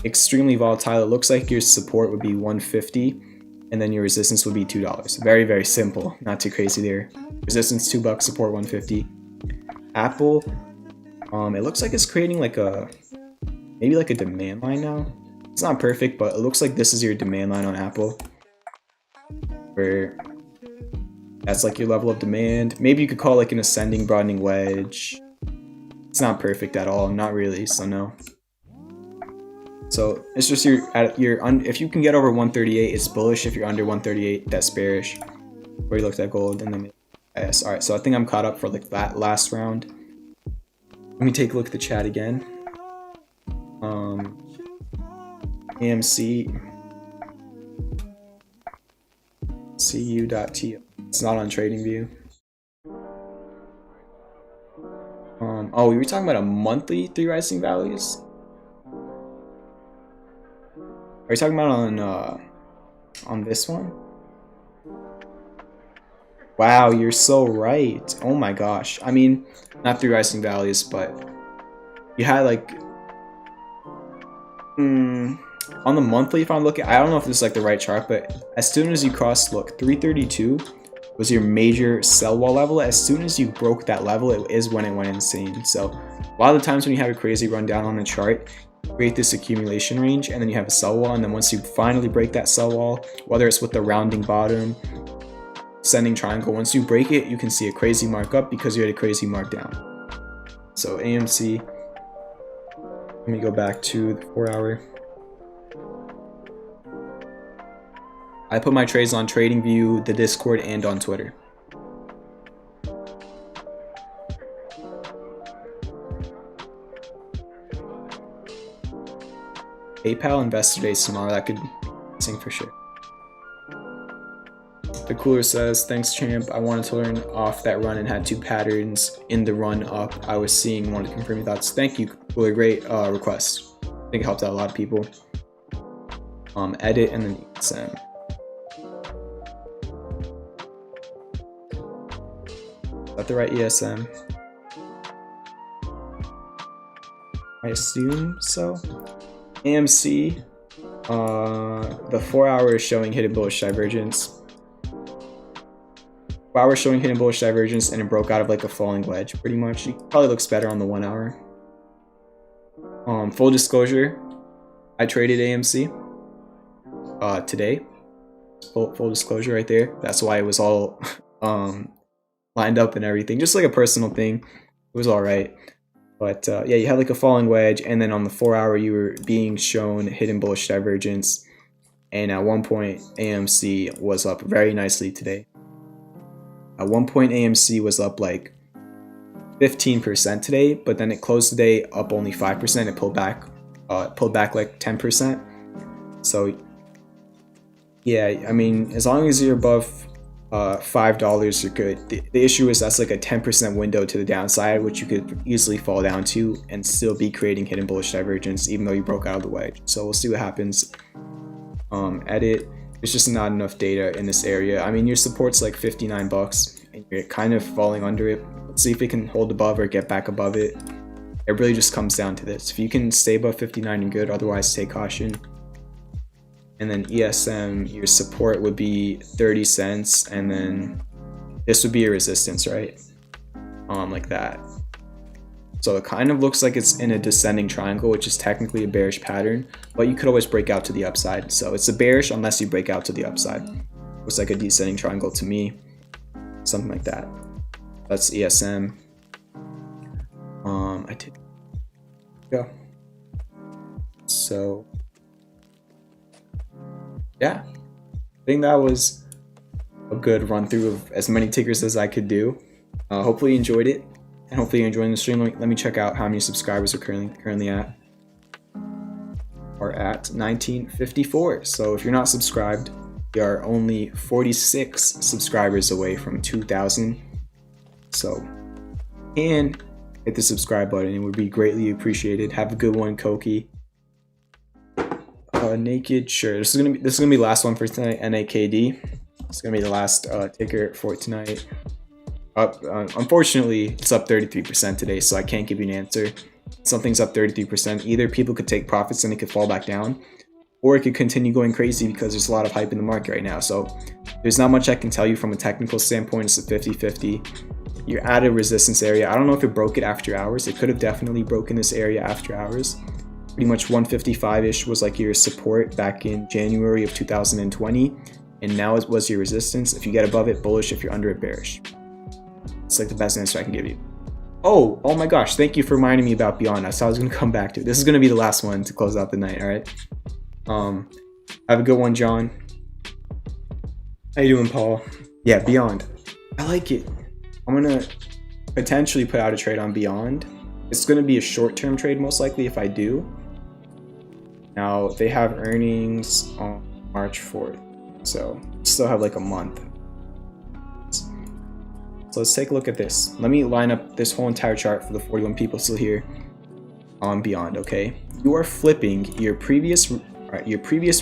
extremely volatile. It looks like your support would be 150, and then your resistance would be $2. Very, very simple. Not too crazy there. Resistance $2, support 150. Apple, it looks like it's creating like maybe like a demand line now. It's not perfect, but it looks like this is your demand line on Apple, where that's like your level of demand. Maybe you could call it like an ascending broadening wedge. It's not perfect at all, not really, so no. So it's just if you can get over 138, it's bullish. If you're under 138, that's bearish. Where you looked at gold and then yes. All right, so I think I'm caught up for like that last round. Let me take a look at the chat again. AMC cu.to. It's not on TradingView. Oh, we were talking about a monthly 3 rising values. Are you talking about on this one? Wow, you're so right. Oh my gosh. I mean, not 3 rising values, but you had like on the monthly, if I'm looking, I don't know if this is like the right chart, but as soon as you crossed, look, 332 was your major sell wall level. As soon as you broke that level, it is when it went insane. So a lot of the times when you have a crazy rundown on the chart, you create this accumulation range, and then you have a sell wall, and then once you finally break that sell wall, whether it's with the rounding bottom, ascending triangle, once you break it, you can see a crazy mark up because you had a crazy mark down. So AMC, let me go back to the 4-hour. I put my trades on TradingView, the Discord, and on Twitter. PayPal Investor Days tomorrow, that could sing for sure. The Cooler says, thanks champ, I wanted to learn off that run and had 2 patterns in the run up I was seeing, wanted to confirm your thoughts. Thank you, Cooler, great request. I think it helped out a lot of people. Edit and then send. Is that the right ESM? I assume so. AMC, the 4-hour is showing hidden bullish divergence. 4-hour showing hidden bullish divergence, and it broke out of like a falling wedge pretty much. It probably looks better on the 1-hour. Full disclosure, I traded AMC today. Full disclosure right there. That's why it was all lined up and everything. Just like a personal thing. It was all right. But yeah, you had like a falling wedge, and then on the 4-hour you were being shown hidden bullish divergence, and at one point AMC was up very nicely today. At one point AMC was up like 15% today, but then it closed the day up only 5%. It pulled back like 10%. So yeah, I mean, as long as you're above $5, you're good. The issue is that's like a 10% window to the downside, which you could easily fall down to and still be creating hidden bullish divergence even though you broke out of the wedge. So we'll see what happens. Edit, there's just not enough data in this area. I mean, your support's like $59 and you're kind of falling under it. Let's see if it can hold above or get back above it. It really just comes down to this. If you can stay above 59, you're good. Otherwise, take caution. And then ESM, your support would be 30 cents, and then this would be your resistance, right? Like that. So it kind of looks like it's in a descending triangle, which is technically a bearish pattern, but you could always break out to the upside. So it's a bearish unless you break out to the upside. Looks like a descending triangle to me, something like that. That's ESM. I did go. So yeah, I think that was a good run through of as many tickers as I could do. Hopefully you enjoyed it, and hopefully you're enjoying the stream. Let me check out how many subscribers are currently at. Are at 1954. So if you're not subscribed, you are only 46 subscribers away from 2,000. So and hit the subscribe button. It would be greatly appreciated. Have a good one, Koki. Naked, sure. This is gonna be the last one for tonight. NAKD. It's gonna be the last ticker for tonight. Unfortunately, it's up 33% today, so I can't give you an answer. Something's up 33%. Either people could take profits and it could fall back down, or it could continue going crazy because there's a lot of hype in the market right now. So there's not much I can tell you from a technical standpoint. It's a 50-50. You're at a resistance area. I don't know if it broke it after hours. It could have definitely broken this area after hours. Pretty much 155-ish was like your support back in January of 2020, and now it was your resistance. If you get above it, bullish. If you're under it, bearish. It's like the best answer I can give you. Oh my gosh, thank you for reminding me about BYND. I saw I was going to come back to it. This is going to be the last one to close out the night, all right? Have a good one, John. How you doing, Paul? Yeah, BYND. I like it. I'm going to potentially put out a trade on BYND. It's going to be a short-term trade most likely if I do. Now, they have earnings on March 4th, so still have like a month. So let's take a look at this. Let me line up this whole entire chart for the 41 people still here on BYND, okay? You are flipping your previous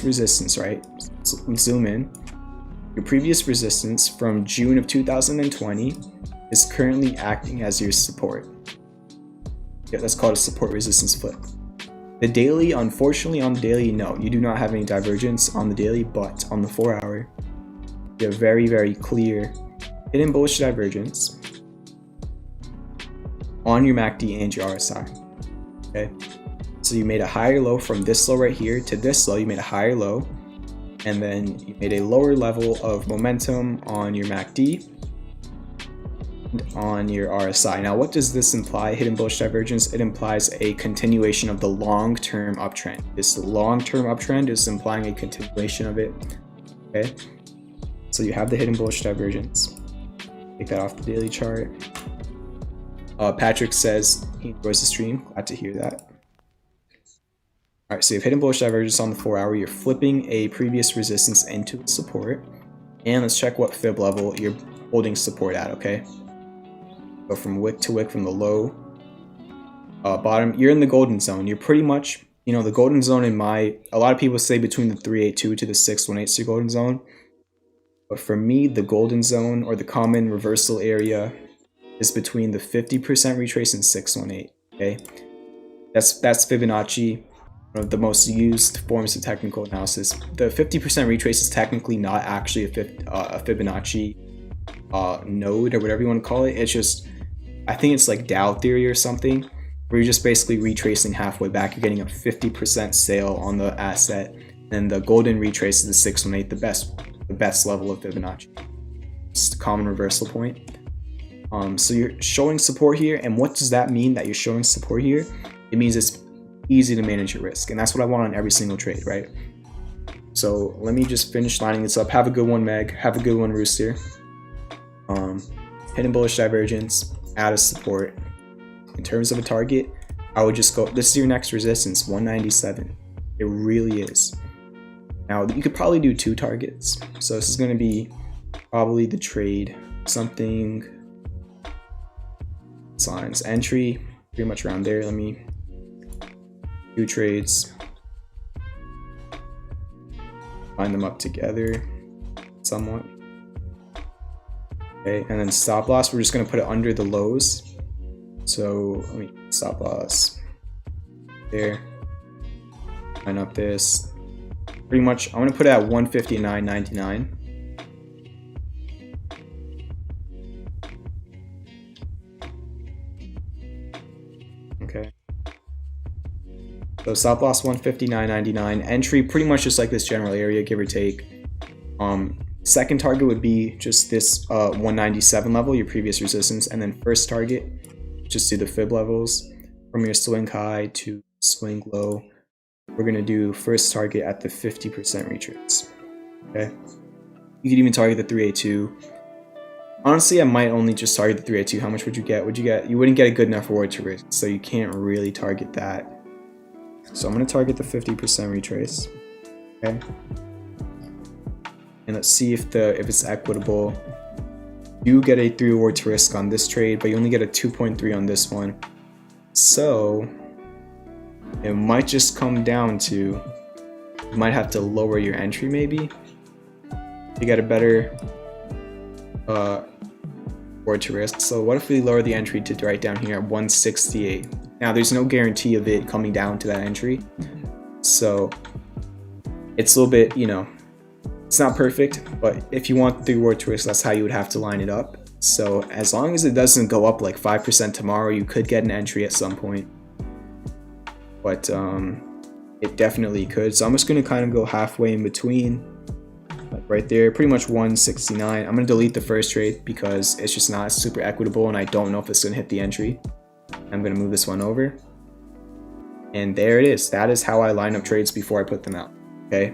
resistance, right? So zoom in. Your previous resistance from June of 2020 is currently acting as your support. Yeah, that's called a support resistance flip. The daily, unfortunately on the daily, no, you do not have any divergence on the daily, but on the 4 hour, you have very, very clear hidden bullish divergence on your MACD and your RSI, okay? So you made a higher low from this low right here to this low, you made a higher low, and then you made a lower level of momentum on your MACD and on your RSI. Now, what does this imply, hidden bullish divergence? It implies a continuation of the long-term uptrend. This long-term uptrend is implying a continuation of it, okay? So you have the hidden bullish divergence. Take that off the daily chart. Patrick says he enjoys the stream. Glad to hear that. All right, so you have hidden bullish divergence on the 4 hour. You're flipping a previous resistance into support. And let's check what fib level you're holding support at, okay? Go from wick to wick from the low bottom. You're in the golden zone. You're pretty much, you know, the golden zone a lot of people say between the 382 to the 618 is your golden zone. But for me, the golden zone or the common reversal area is between the 50% retrace and 618, okay? That's Fibonacci, one of the most used forms of technical analysis. The 50% retrace is technically not actually a Fibonacci node or whatever you want to call it. It's just, I think it's like Dow theory or something, where you're just basically retracing halfway back. You're getting a 50% sale on the asset, and the golden retrace is the 618, the best level of Fibonacci. It's the common reversal point. So you're showing support here, and what does that mean that you're showing support here? It means it's easy to manage your risk, and that's what I want on every single trade, right? So let me just finish lining this up. Have a good one, Meg. Have a good one, Rooster. Hidden bullish divergence, add a support. In terms of a target, I would just go, this is your next resistance, 197. It really is. Now, you could probably do 2 targets. So this is going to be probably the trade, something, signs, entry, pretty much around there. Let me do trades, line them up together somewhat. Okay, and then stop loss, we're just going to put it under the lows. So let me stop loss there, line up this. Pretty much, I'm going to put it at 159.99. Okay. So stop loss 159.99. Entry pretty much just like this general area, give or take. Second target would be just this 197 level, your previous resistance, and then first target, just do the fib levels from your swing high to swing low. We're gonna do first target at the 50% retrace. Okay. You could even target the 382. Honestly, I might only just target the 382. How much would you get? You wouldn't get a good enough reward to risk, so you can't really target that. So I'm gonna target the 50% retrace. Okay. And let's see if it's equitable. You get a 3 reward to risk on this trade, but you only get a 2.3 on this one. So it might just come down to, you might have to lower your entry maybe. You get a better reward to risk. So what if we lower the entry to right down here at 168? Now there's no guarantee of it coming down to that entry. So it's a little bit, you know, it's not perfect, but if you want the reward to risk, that's how you would have to line it up. So as long as it doesn't go up like 5% tomorrow, you could get an entry at some point. But it definitely could. So I'm just going to kind of go halfway in between, like right there, pretty much 169. I'm going to delete the first trade because it's just not super equitable and I don't know if it's going to hit the entry. I'm going to move this one over. And there it is. That is how I line up trades before I put them out. Okay.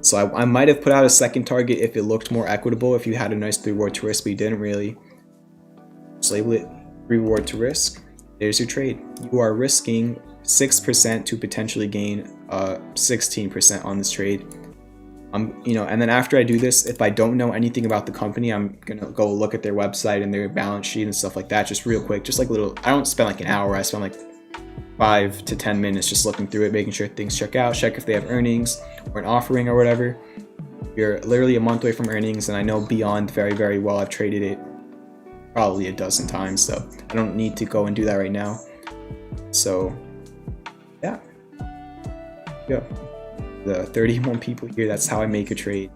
So I might have put out a second target if it looked more equitable, if you had a nice 3 reward to risk, but you didn't really. Just label it 3 reward to risk. There's your trade. You are risking 6% to potentially gain 16% on this trade. You know, and then after I do this, if I don't know anything about the company, I'm gonna go look at their website and their balance sheet and stuff like that, just real quick, just like little. I don't spend like an hour. I spend like 5 to 10 minutes just looking through it, making sure things check out, check if they have earnings or an offering or whatever. You're literally a month away from earnings, and I know BYND very, very well. I've traded it probably a dozen times, so I don't need to go and do that right now. So yeah, the 31 people here, that's how I make a trade.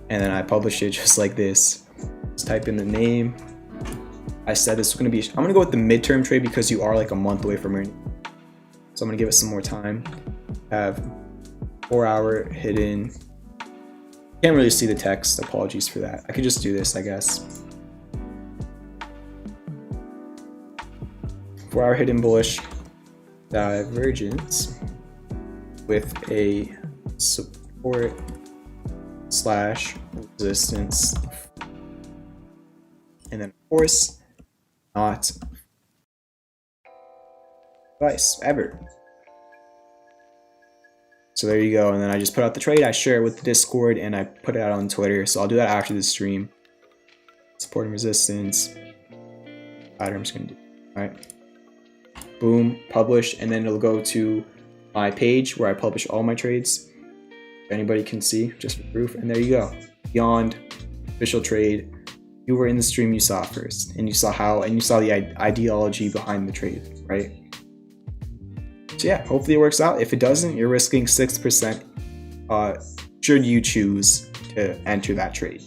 And then I publish it just like this. Just type in the name. I said this was gonna be, I'm gonna go with the midterm trade because you are like a month away from earning. So I'm gonna give it some more time. Have 4-hour hidden. Can't really see the text, apologies for that. I could just do this, I guess. 4-hour hidden bullish divergence with a support slash resistance, and then of course not advice ever. So there you go, and then I just put out the trade, I share it with the Discord, and I put it out on Twitter, so I'll do that after the stream. Support and resistance, I'm just gonna do, alright, boom, publish, and then it'll go to my page where I publish all my trades. If anybody can see, just for proof, and there you go. Beyond official trade. You were in the stream, you saw it first, and you saw how, and you saw the ideology behind the trade, right? So yeah, hopefully it works out. If it doesn't, you're risking 6% should you choose to enter that trade.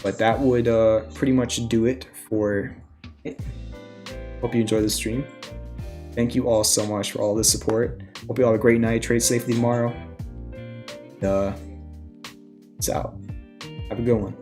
But that would pretty much do it for it. Hope you enjoyed the stream. Thank you all so much for all the support. Hope you all have a great night. Trade safely tomorrow. Peace out. Have a good one.